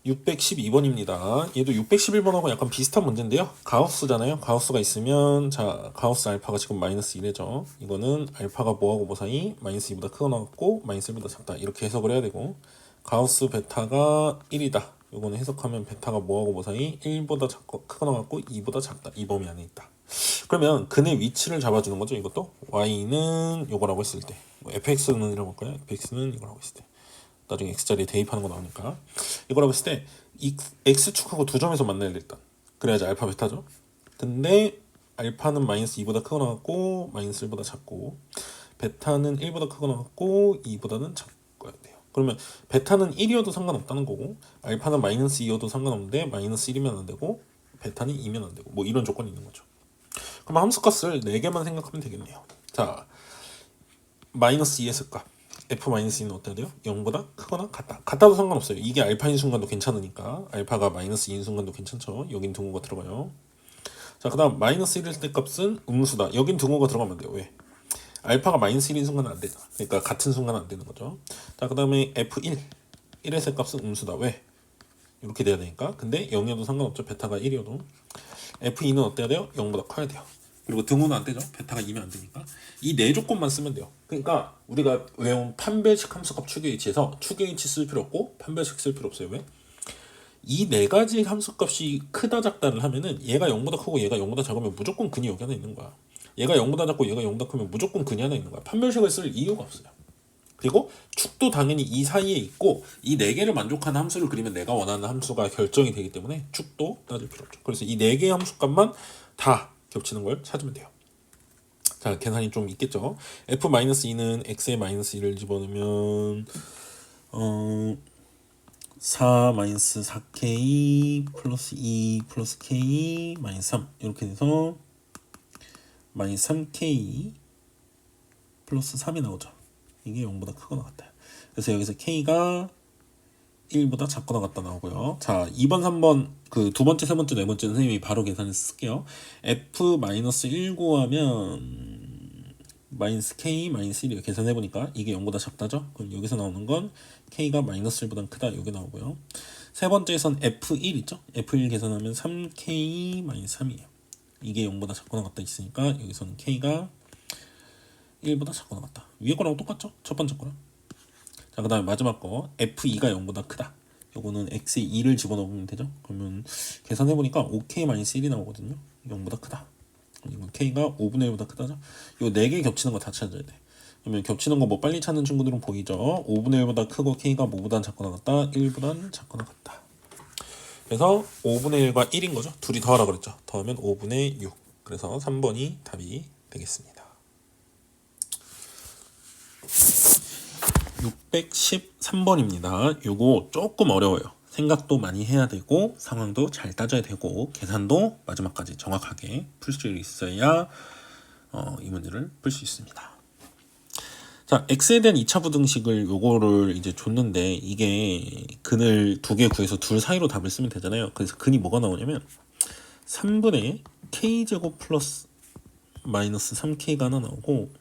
612번입니다. 얘도 611번하고 약간 비슷한 문제인데요. 가우스잖아요. 가우스가 있으면 자, 가우스 알파가 지금 마이너스 1이죠. 이거는 알파가 뭐하고 뭐 사이? 마이너스 2보다 크거나 같고 마이너스 1보다 작다. 이렇게 해석을 해야 되고, 가우스 베타가 1이다. 이거는 해석하면 베타가 뭐하고 뭐 사이? 1보다 크거나 같고 2보다 작다. 이 범위 안에 있다. 그러면 근의 위치를 잡아주는 거죠. 이것도 y는 요거라고 했을 때, 뭐 fx는 이라고 할까요? fx는 이거라고 했을 때, 나중에 x자리에 대입하는 거 나오니까 이거라고 했을 때 x축하고 두 점에서 만나야 돼 일단. 그래야지 알파 베타죠. 근데 알파는 마이너스 2보다 크거나 같고 마이너스 1보다 작고, 베타는 1보다 크거나 같고 2보다는 작아야 돼요. 그러면 베타는 1이어도 상관없다는 거고, 알파는 마이너스 2여도 상관없는데 마이너스 1이면 안 되고 베타는 2면 안 되고, 뭐 이런 조건이 있는 거죠. 그럼 함수값을 4개만 생각하면 되겠네요. 자, 마이너스 2에서 값 F-2는 어때야 돼요? 0보다 크거나 같다. 같다도 상관없어요. 이게 알파인 순간도 괜찮으니까. 알파가 마이너스 2인 순간도 괜찮죠. 여긴 등호가 들어가요. 자, 그 다음 마이너스 1일 때 값은 음수다. 여긴 등호가 들어가면 돼요. 왜? 알파가 마이너스 1인 순간은 안 되잖아. 그러니까 같은 순간은 안 되는 거죠. 자, 그 다음에 F1 1에서 값은 음수다. 왜? 이렇게 돼야 되니까. 근데 0이어도 상관없죠. 베타가 1이어도. F2는 어때야 돼요? 0보다 커야 돼요. 그리고 등호는 안 되죠. 베타가 2면 안 되니까. 이 네 조건만 쓰면 돼요. 그러니까 우리가 외운 판별식 함수값 축의 위치에서 축의 위치 쓸 필요 없고 판별식 쓸 필요 없어요. 왜? 이 네 가지 함수값이 크다 작다를 하면은 얘가 0보다 크고 얘가 0보다 작으면 무조건 근이 여기 하나 있는 거야. 얘가 0보다 작고 얘가 0보다 크면 무조건 근이 하나 있는 거야. 판별식을 쓸 이유가 없어요. 그리고 축도 당연히 이 사이에 있고, 이 네 개를 만족하는 함수를 그리면 내가 원하는 함수가 결정이 되기 때문에 축도 따질 필요 없죠. 그래서 이 네 개의 함수값만 다 겹치는 걸 찾으면 돼요. 자, 계산이 좀 있겠죠. f-2는 x에 마이너스 1을 집어넣으면 4-4k 플러스 2 플러스 k 마이너스 3 이렇게 돼서 마이너스 3k 플러스 3이 나오죠. 이게 0보다 크거나 같다. 그래서 여기서 k가 1보다 작거나 같다 나오고요. 자, 2번, 3번 그 두 번째, 세 번째, 네 번째 선생님이 바로 계산해서 쓸게요. f-1 구하면 마이너스 k 마이너스 1이 계산해보니까 이게 0보다 작다죠? 그럼 여기서 나오는 건 k가 마이너스 1보다 크다 여기 나오고요. 세 번째에선 f1 있죠? f1 계산하면 3k 마이너스 3이에요. 이게 0보다 작거나 같다 있으니까 여기서는 k가 1보다 작거나 같다. 위에 거랑 똑같죠? 첫 번째 거랑. 자, 그 다음에 마지막 거 f2가 0보다 크다. 요거는 x에 2를 집어넣으면 되죠? 그러면 계산해보니까 5k-1이 나오거든요. 0보다 크다. 이건 k가 5분의 1보다 크다죠? 요 4개 겹치는 거 다 찾아야 돼. 그러면 겹치는 거 뭐 빨리 찾는 친구들은 보이죠? 5분의 1보다 크고 k가 뭐보다 작거나 같다? 1보다 작거나 같다. 그래서 5분의 1과 1인 거죠? 둘이 더하라 그랬죠? 더하면 5분의 6. 그래서 3번이 답이 되겠습니다. 613번입니다. 요거 조금 어려워요. 생각도 많이 해야 되고 상황도 잘 따져야 되고 계산도 마지막까지 정확하게 풀 수 있어야 이 문제를 풀 수 있습니다. 자, x에 대한 2차 부등식을 요거를 이제 줬는데 이게 근을 두 개 구해서 둘 사이로 답을 쓰면 되잖아요. 그래서 근이 뭐가 나오냐면 3분의 k제곱 플러스 마이너스 3k가 하나 나오고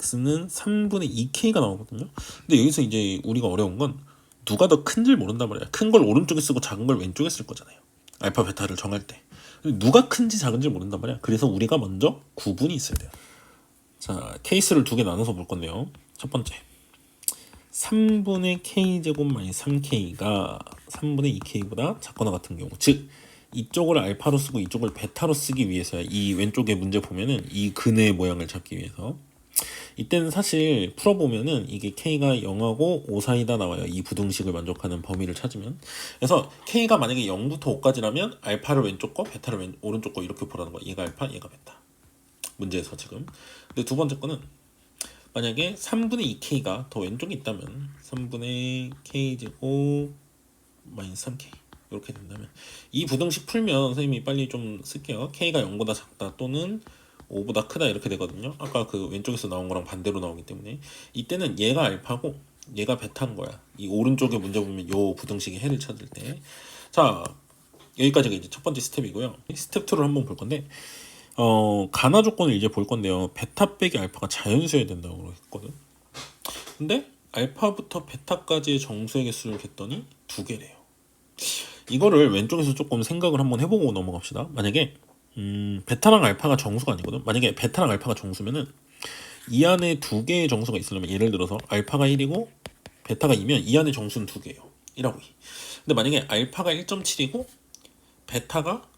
x는 3분의 2k가 나오거든요. 근데 여기서 이제 우리가 어려운 건 누가 더 큰지 모른단 말이야. 큰 걸 오른쪽에 쓰고 작은 걸 왼쪽에 쓸 거잖아요. 알파 베타를 정할 때. 누가 큰지 작은지 모른단 말이야. 그래서 우리가 먼저 구분이 있어야 돼요. 자, 케이스를 두 개 나눠서 볼 건데요. 첫 번째 3분의 k제곱 마이너스 3k가 3분의 2k보다 작거나 같은 경우, 즉 이쪽을 알파로 쓰고 이쪽을 베타로 쓰기 위해서야. 이 왼쪽에 문제 보면은 이 근의 모양을 잡기 위해서 이때는 사실 풀어보면은 이게 k가 0하고 5 사이다 나와요. 이 부등식을 만족하는 범위를 찾으면. 그래서 k가 만약에 0부터 5까지라면 알파를 왼쪽 거, 베타를 오른쪽 거 이렇게 보라는 거야. 얘가 알파, 얘가 베타. 문제에서 지금. 근데 두 번째 거는 만약에 3분의 2k가 더 왼쪽에 있다면 3분의 k제곱 마이너스 3k 이렇게 된다면 이 부등식 풀면 선생님이 빨리 좀 쓸게요. k가 0보다 작다 또는 5보다 크다 이렇게 되거든요. 아까 그 왼쪽에서 나온 거랑 반대로 나오기 때문에 이때는 얘가 알파고 얘가 베타인 거야. 이 오른쪽에 문제 보면 요 부등식의 해를 찾을 때. 자, 여기까지가 이제 첫 번째 스텝이고요. 스텝 2를 한번 볼 건데 가나 조건을 이제 볼 건데요. 베타 빼기 알파가 자연수여야 된다고 했거든. 근데 알파부터 베타까지의 정수의 개수를 겠더니 2개래요. 이거를 왼쪽에서 조금 생각을 한번 해보고 넘어갑시다. 만약에 베타랑 알파가 정수가 아니거든. 만약에 베타랑 알파가 정수면은 이 안에 2개의 정수가 있으려면 예를 들어서 알파가 1이고 베타가 2면 이 안에 정수는 2개예요. 1하고 2. 근데 만약에 알파가 1.7이고 베타가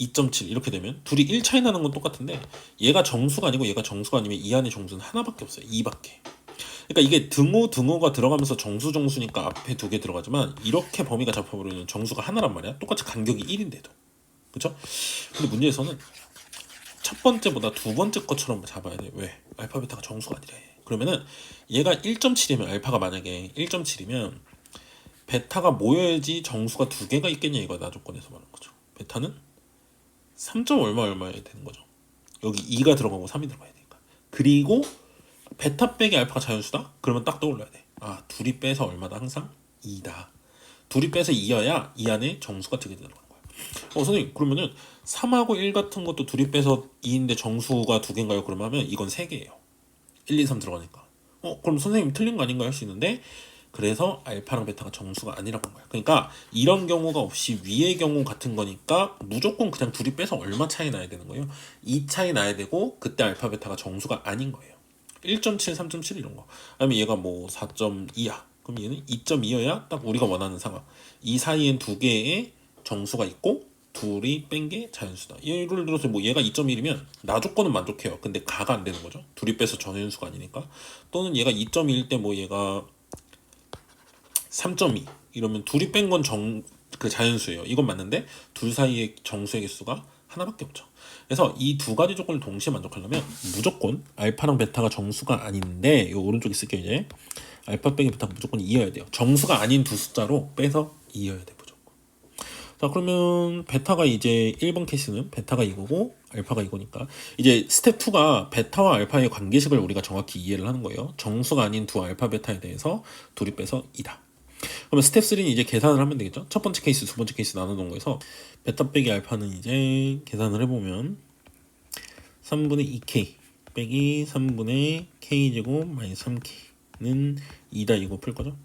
2.7 이렇게 되면 둘이 1 차이 나는 건 똑같은데 얘가 정수가 아니고 얘가 정수가 아니면 이 안에 정수는 하나밖에 없어요. 2밖에. 그러니까 이게 등호가 들어가면서 정수니까 앞에 2개 들어가지만 이렇게 범위가 잡혀버리면 정수가 하나란 말이야. 똑같이 간격이 1인데도. 그쵸? 근데 문제에서는 첫 번째보다 두 번째 것처럼 잡아야 돼. 왜? 알파 베타가 정수가 아니래. 그러면은 얘가 1.7이면 알파가 만약에 1.7이면 베타가 모여야지 정수가 2개가 있겠냐 이거 나 조건에서 말하는 거죠. 베타는 3. 얼마야 되는 거죠. 여기 2가 들어가고 3이 들어가야 되니까. 그리고 베타 빼기 알파가 자연수다? 그러면 딱 떠올려야 돼. 아, 둘이 빼서 얼마다? 항상 2다. 둘이 빼서 2여야 이 안에 정수가 2개 들어가는 거야. 선생님 그러면은 3하고 1 같은 것도 둘이 빼서 2인데 정수가 2개인가요? 그러면 하면 이건 3개예요. 1, 2, 3 들어가니까. 그럼 선생님 틀린 거 아닌가 할 수 있는데 그래서 알파랑 베타가 정수가 아니라고 한 거야. 그러니까 이런 경우가 없이 위의 경우 같은 거니까 무조건 그냥 둘이 빼서 얼마 차이 나야 되는 거예요. 2 차이 나야 되고 그때 알파 베타가 정수가 아닌 거예요. 1.7, 3.7 이런 거. 아니면 얘가 뭐 4.2야. 그럼 얘는 2.2여야 딱 우리가 원하는 상황. 이 사이엔 2개의 정수가 있고 둘이 뺀 게 자연수다. 예를 들어서 뭐 얘가 2.1이면 나 조건은 만족해요. 근데 가가 안 되는 거죠. 둘이 빼서 전연수가 아니니까. 또는 얘가 2.2일 때 뭐 얘가 3.2 이러면 둘이 뺀 건 그 자연수예요. 이건 맞는데 둘 사이의 정수의 개수가 하나밖에 없죠. 그래서 이 두 가지 조건을 동시에 만족하려면 무조건 알파랑 베타가 정수가 아닌데, 요 오른쪽에 쓸게요. 이제 알파 빼기 베타가 무조건 2여야 돼요. 정수가 아닌 두 숫자로 빼서 2여야 돼 무조건. 자, 그러면 베타가 이제 1번 케이스는 베타가 이거고 알파가 이거니까 이제 스텝 2가 베타와 알파의 관계식을 우리가 정확히 이해를 하는 거예요. 정수가 아닌 두 알파 베타에 대해서 둘이 빼서 2다. 그러면 스텝 3는 이제 계산을 하면 되겠죠. 첫 번째 케이스, 두 번째 케이스 나눠놓은 거에서 베타 빼기 알파는 이제 계산을 해보면 3분의 2k 빼기 3분의 k제곱 마이너스 3k는 2다. 이거 풀 거죠.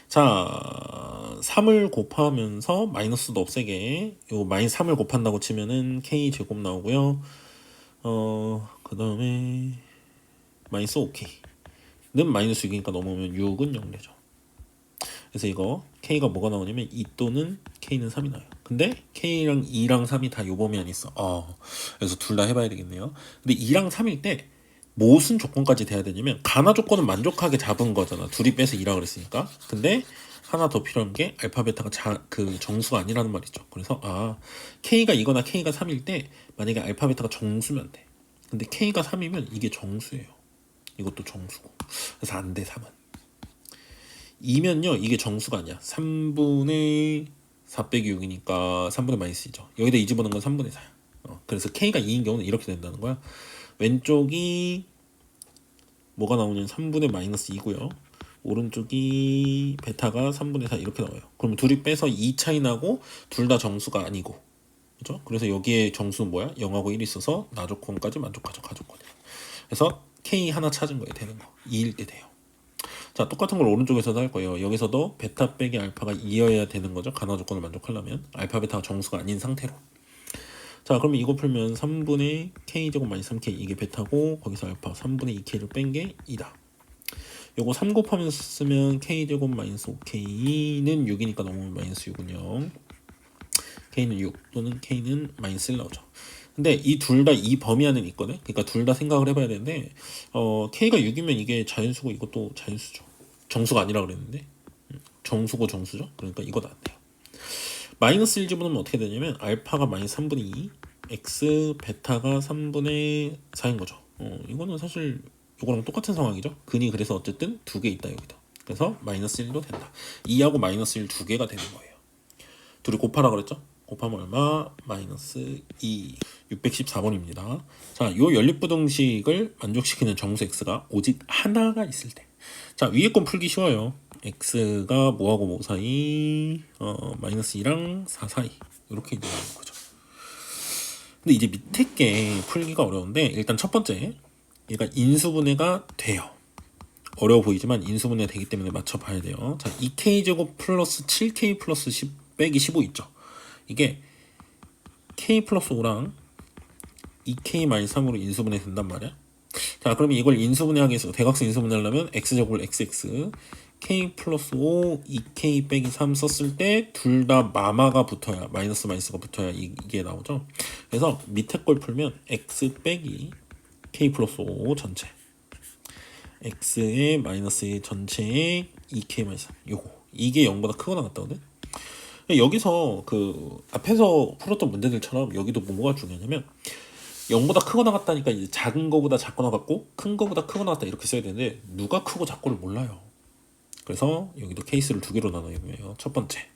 자, 3을 곱하면서 마이너스도 없애게 요 마이너스 3을 곱한다고 치면은 k제곱 나오고요. 그 다음에 마이너스 5k는 마이너스 6이니까 넘으면 6은 0 되죠. 그래서 이거 k가 뭐가 나오냐면 2 또는 k는 3이 나와요. 근데 k랑 2랑 3이 다 요 범위 안에 있어. 그래서 둘 다 해봐야 되겠네요. 근데 2랑 3일 때 무슨 조건까지 돼야 되냐면 가나 조건은 만족하게 잡은 거잖아. 둘이 빼서 2라 그랬으니까. 근데 하나 더 필요한 게 알파 베타가 그 정수가 아니라는 말이죠. 그래서 k가 2거나 k가 3일 때 만약에 알파 베타가 정수면 돼. 근데 k가 3이면 이게 정수예요. 이것도 정수고. 그래서 안 돼. 3은 2면요 이게 정수가 아니야. 3분의 4 빼기 6이니까 3분의 마이너스 2죠. 여기다 2 집어넣은 건 3분의 4야. 그래서 k가 2인 경우는 이렇게 된다는 거야. 왼쪽이 뭐가 나오냐면 3분의 마이너스 2고요. 오른쪽이 베타가 3분의 4 이렇게 나와요. 그럼 둘이 빼서 2 차이 나고 둘 다 정수가 아니고, 그죠? 그래서 여기에 정수는 뭐야? 0하고 1이 있어서 나조건까지 만족하죠. 가조건이. 그래서 k 하나 찾은 거예요. 되는 거. 2일 때 돼요. 자, 똑같은 걸 오른쪽에서도 할 거예요. 여기서도 베타 빼기 알파가 2여야 되는 거죠. 가나 조건을 만족하려면 알파 베타가 정수가 아닌 상태로. 자, 그러면 이거 풀면 3분의 k제곱 마이너스 3k 이게 베타고 거기서 알파 3분의 2k를 뺀 게 2다. 요거 3 곱하면서 쓰면 k제곱 마이너스 5k는 6이니까 넘으면 마이너스 6은 0. k는 6 또는 k는 마이너스 1 나오죠. 근데 이 둘 다 이 범위 안에 있거든. 그러니까 둘 다 생각을 해봐야 되는데 k가 6이면 이게 자연수고 이것도 자연수죠. 정수가 아니라 그랬는데 정수고 정수죠. 그러니까 이거 안 돼요. 마이너스 1 집어넣으면 어떻게 되냐면 알파가 마이너스 3분의 2 x 베타가 3분의 4인 거죠. 이거는 사실 이거랑 똑같은 상황이죠. 근이 그래서 어쨌든 두 개 있다 여기다. 그래서 마이너스 1도 된다. 2하고 마이너스 1 두 개가 되는 거예요. 둘이 곱하라 그랬죠? 곱하면 얼마? 마이너스 2. 614번입니다. 자, 요 연립부등식을 만족시키는 정수 x가 오직 하나가 있을 때. 자, 위에 건 풀기 쉬워요. x가 뭐하고 뭐 사이? 마이너스 2랑 4 사이. 이렇게 되는 거죠. 근데 이제 밑에 게 풀기가 어려운데 일단 첫 번째, 얘가 인수분해가 돼요. 어려워 보이지만 인수분해가 되기 때문에 맞춰봐야 돼요. 자, 2k제곱 플러스 7k 플러스 10 빼기 15 있죠. 이게 k 플러스 5랑 2k-3으로 인수분해 된단 말이야. 자, 그러면 이걸 인수분해하기 위해서 대각선 인수분해하려면 x제곱을 xx k 플러스 5 2k 빼기 3 썼을 때 둘 다 마마가 붙어야 마이너스 마이너스가 붙어야 이게 나오죠. 그래서 밑에 걸 풀면 x 빼기 k 플러스 5 전체 x의 마이너스 전체의 2k 마이너스 요거 이게 0보다 크거나 같다거든. 여기서 그 앞에서 풀었던 문제들처럼 여기도 뭐가 중요하냐면 0보다 크거나 같다니까 이제 작은 거보다 작거나 같고 큰 거보다 크거나 같다 이렇게 써야 되는데 누가 크고 작고를 몰라요. 그래서 여기도 케이스를 두 개로 나눠요. 첫 번째,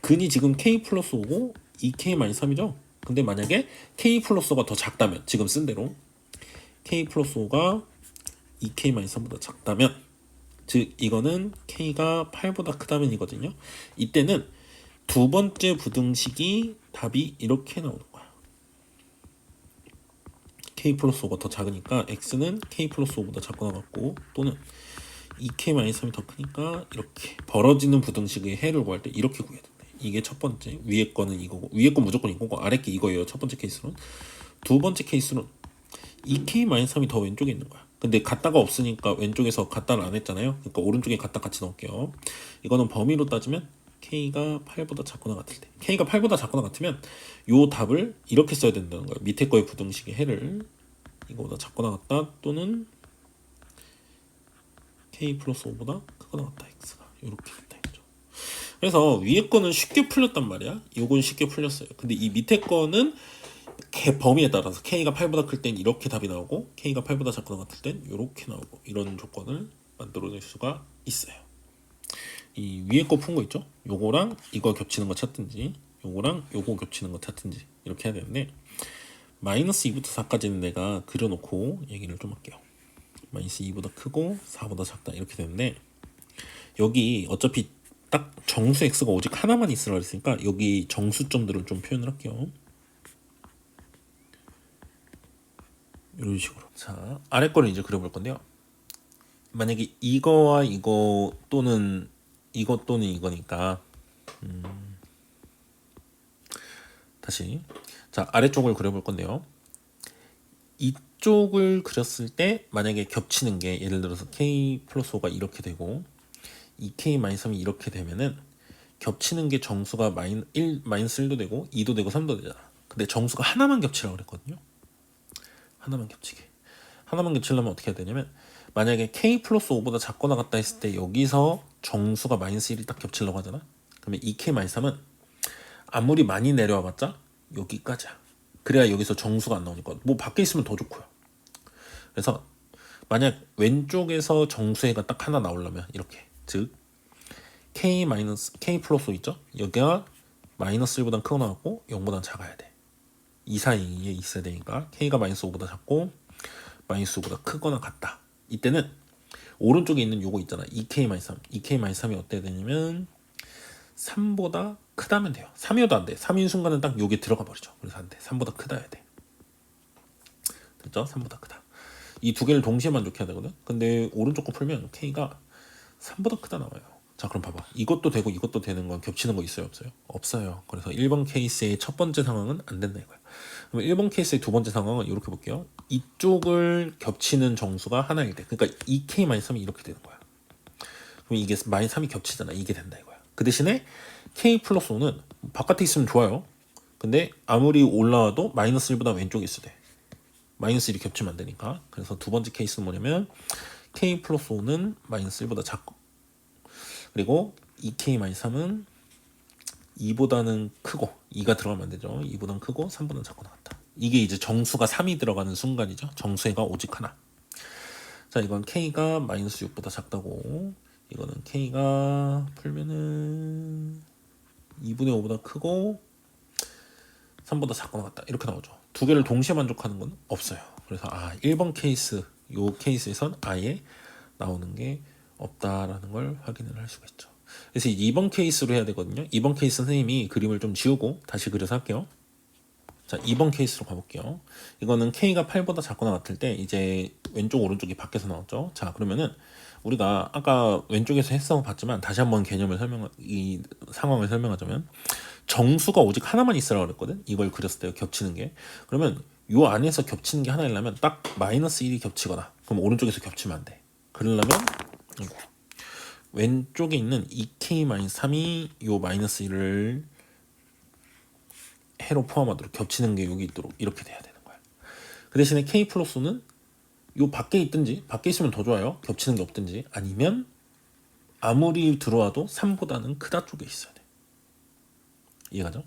근이 지금 k 플러스 5고 2k 마이너스 3이죠. 근데 만약에 k 플러스 5가 더 작다면 지금 쓴 대로 k 플러스 5가 2k 마이너스 3보다 작다면 즉 이거는 k가 8보다 크다면 이거든요. 이때는 두 번째 부등식이 답이 이렇게 나오는 거야. k 플러스 5가 더 작으니까 x는 k 플러스 5보다 작거나 같고 또는 2k-3이 더 크니까 이렇게 벌어지는 부등식의 해를 구할 때 이렇게 구해야 된다. 이게 첫 번째. 위에 거는 이거고 위에 건 무조건 이거고 아래 게 이거예요. 첫 번째 케이스는. 두 번째 케이스는 2k-3이 더 왼쪽에 있는 거야. 근데 갖다가 없으니까 왼쪽에서 갖다를 안 했잖아요. 그러니까 오른쪽에 갖다 같이 넣을게요. 이거는 범위로 따지면 k가 8보다 작거나 같을 때 k가 8보다 작거나 같으면 요 답을 이렇게 써야 된다는 거예요. 밑에 거의 부등식의 해를 이거보다 작거나 같다 또는 k 플러스 5보다 크거나 같다 x가 이렇게 된다 이거죠. 그래서 위에 거는 쉽게 풀렸단 말이야. 요건 쉽게 풀렸어요. 근데 이 밑에 거는 범위에 따라서 K가 8보다 클 땐 이렇게 답이 나오고 K가 8보다 작거나 같을 땐 이렇게 나오고 이런 조건을 만들어낼 수가 있어요. 이 위에 거 푼 거 있죠? 요거랑 이거 겹치는 거 찾든지 요거랑 요거 겹치는 거 찾든지 이렇게 해야 되는데 마이너스 2부터 4까지는 내가 그려놓고 얘기를 좀 할게요. 마이너스 2보다 크고 4보다 작다 이렇게 되는데 여기 어차피 딱 정수 x가 오직 하나만 있으라 그랬으니까 여기 정수점들을 좀 표현을 할게요. 이런 식으로. 자, 아래 거를 이제 그려볼 건데요. 만약에 이거와 이거 또는 이거 또는 이거니까 다시 자 아래쪽을 그려볼 건데요. 이쪽을 그렸을 때 만약에 겹치는 게 예를 들어서 k 플러스 5가 이렇게 되고 2k 마이너스 3이 이렇게 되면은 겹치는 게 정수가 마이너스 1도 되고 2도 되고 3도 되잖아. 근데 정수가 하나만 겹치라고 그랬거든요. 하나만 겹치게. 하나만 겹치려면 어떻게 해야 되냐면 만약에 k 플러스 5보다 작거나 같다 했을 때 여기서 정수가 마이너스 1이 딱 겹치려고 하잖아. 그러면 2k 마이너스 3은 아무리 많이 내려와 봤자 여기까지야. 그래야 여기서 정수가 안 나오니까 뭐 밖에 있으면 더 좋고요. 그래서 만약 왼쪽에서 정수해가 딱 하나 나오려면 이렇게 즉 k 플러스 5 있죠? 여기가 마이너스 1보다 크거 나왔고 0보다 작아야 돼. 이 사이에 있어야 되니까 k가 마이너스 5보다 작고 마이너스 5보다 크거나 같다. 이때는 오른쪽에 있는 요거 있잖아. 2k 마이너스 3. 2k 마이너스 3이 어때야 되냐면 3보다 크다면 돼요. 3이어도 안 돼. 3인 순간은 딱 여기 들어가 버리죠. 그래서 안 돼. 3보다 크다야 돼. 됐죠? 3보다 크다. 이 두 개를 동시에 만족해야 되거든. 근데 오른쪽 거 풀면 k가 3보다 크다 나와요. 자 그럼 봐봐. 이것도 되고 이것도 되는 건 겹치는 거 있어요? 없어요? 없어요. 그래서 1번 케이스의 첫 번째 상황은 안 된다 이거야. 그럼 1번 케이스의 두 번째 상황은 이렇게 볼게요. 이쪽을 겹치는 정수가 하나일 때 그러니까 2k-3이 이렇게 되는 거야. 그럼 이게 마이너스 3이 겹치잖아. 이게 된다 이거야. 그 대신에 k 플러스 5는 바깥에 있으면 좋아요. 근데 아무리 올라와도 마이너스 1보다 왼쪽에 있어야 돼. 마이너스 1이 겹치면 안 되니까. 그래서 두 번째 케이스는 뭐냐면 k 플러스 5는 마이너스 1보다 작고 그리고 2k-3은 2보다는 크고 2가 들어가면 안 되죠. 2보다는 크고 3보다는 작거나 같다. 이게 이제 정수가 3이 들어가는 순간이죠. 정수해가 오직 하나. 자 이건 k가 마이너스 6보다 작다고 이거는 k가 풀면은 2분의 5보다 크고 3보다 작거나 같다 이렇게 나오죠. 두 개를 동시에 만족하는 건 없어요. 그래서 1번 케이스 요 케이스에선 아예 나오는 게 없다라는 걸 확인을 할 수가 있죠. 그래서 2번 케이스로 해야 되거든요. 2번 케이스 선생님이 그림을 좀 지우고 다시 그려서 할게요. 자 2번 케이스로 가볼게요. 이거는 k가 8보다 작거나 같을 때 이제 왼쪽 오른쪽이 밖에서 나왔죠. 자 그러면은 우리가 아까 왼쪽에서 했어 봤지만 다시 한번 이 상황을 설명하자면 정수가 오직 하나만 있으라고 그랬거든. 이걸 그렸을 때 겹치는 게 그러면 요 안에서 겹치는 게 하나이려면 딱 마이너스 1이 겹치거나 그럼 오른쪽에서 겹치면 안 돼. 그러려면 이거 왼쪽에 있는 2k-3이 요 마이너스 1을 해로 포함하도록 겹치는 게 여기 있도록 이렇게 돼야 되는 거야. 그 대신에 k 플러스는 요 밖에 있든지 밖에 있으면 더 좋아요. 겹치는 게 없든지 아니면 아무리 들어와도 3보다는 크다 쪽에 있어야 돼. 이해가죠?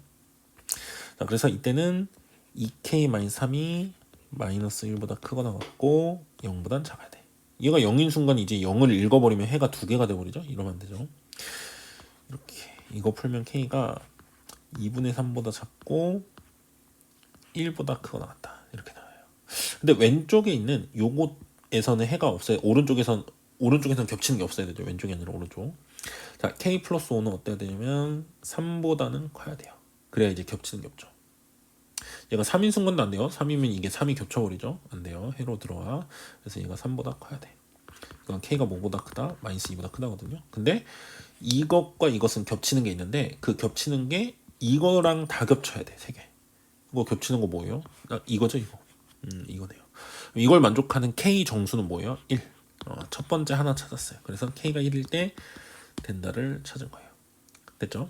자 그래서 이때는 2k-3이 마이너스 1보다 크거나 같고 0보단 작아야 돼. 얘가 0인 순간 이제 0을 읽어버리면 해가 두 개가 돼버리죠. 이러면 안 되죠. 이렇게 이거 풀면 k가 2분의 3보다 작고 1보다 크거나 같다 이렇게 나와요. 근데 왼쪽에 있는 요곳에서는 해가 없어요. 오른쪽에선 겹치는 게 없어야 되죠. 왼쪽이 아니라 오른쪽. 자 k 플러스 5는 어때야 되냐면 3보다는 커야 돼요. 그래야 이제 겹치는 게 없죠. 얘가 3인 순간도 안 돼요. 3이면 이게 3이 겹쳐버리죠. 안 돼요. 해로 들어와. 그래서 얘가 3보다 커야 돼. 이건 k가 뭐보다 크다? 마이너스 2보다 크다거든요. 근데 이것과 이것은 겹치는 게 있는데 그 겹치는 게 이거랑 다 겹쳐야 돼. 3개. 이거 겹치는 거 뭐예요? 이거죠 이거. 이거네요. 이걸 만족하는 k 정수는 뭐예요? 1. 첫 번째 하나 찾았어요. 그래서 k가 1일 때 된다를 찾은 거예요. 됐죠?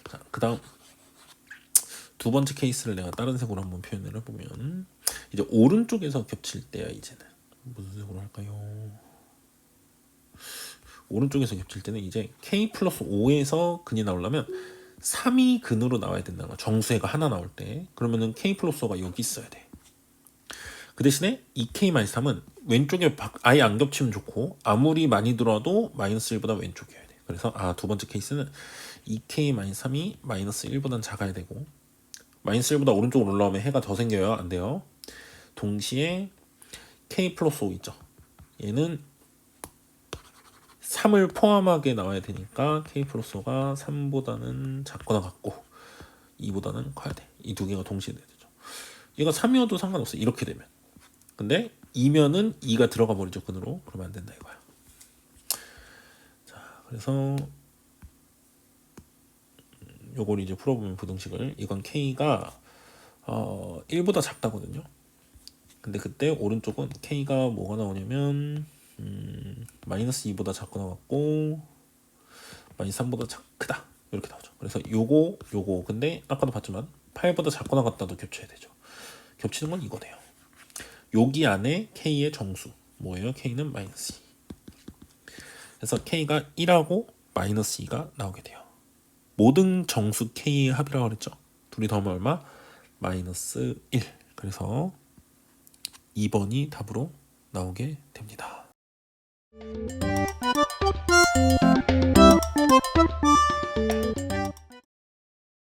자, 그 다음 두 번째 케이스를 내가 다른 색으로 한번 표현을 해보면 이제 오른쪽에서 겹칠 때야. 이제는 무슨 색으로 할까요? 오른쪽에서 겹칠 때는 이제 k 플러스 5에서 근이 나오려면 3이 근으로 나와야 된다는 거야. 정수해가 하나 나올 때. 그러면은 k 플러스 5가 여기 있어야 돼. 그 대신에 2k-3은 왼쪽에 아예 안 겹치면 좋고 아무리 많이 들어와도 마이너스 1보다 왼쪽이어야 돼. 그래서 두 번째 케이스는 2k-3이 마이너스 1보다는 작아야 되고 마이너스 1보다 오른쪽으로 올라오면 해가 더 생겨요. 안 돼요. 동시에 k 플러스 5 있죠. 얘는 3을 포함하게 나와야 되니까 k 플러스 5가 3보다는 작거나 같고 2보다는 커야 돼. 이 두 개가 동시에 돼야 되죠. 얘가 3이어도 상관없어. 이렇게 되면. 근데 2면은 2가 들어가 버리죠. 근으로. 그러면 안 된다 이거야. 자, 그래서 요걸 이제 풀어보면 부등식을 이건 k가 1보다 작다거든요. 근데 그때 오른쪽은 k가 뭐가 나오냐면 마이너스 2보다 작거나 같고 마이너스 3보다 크다 이렇게 나오죠. 그래서 요거 근데 아까도 봤지만 8보다 작거나 같다도 겹쳐야 되죠. 겹치는 건 이거네요. 여기 안에 k의 정수 뭐예요? k는 마이너스 2. 그래서 k가 1하고 마이너스 2가 나오게 돼요. 모든 정수 k의 합이라고 그랬죠. 둘이 더하면 얼마? 마이너스 1. 그래서 2번이 답으로 나오게 됩니다.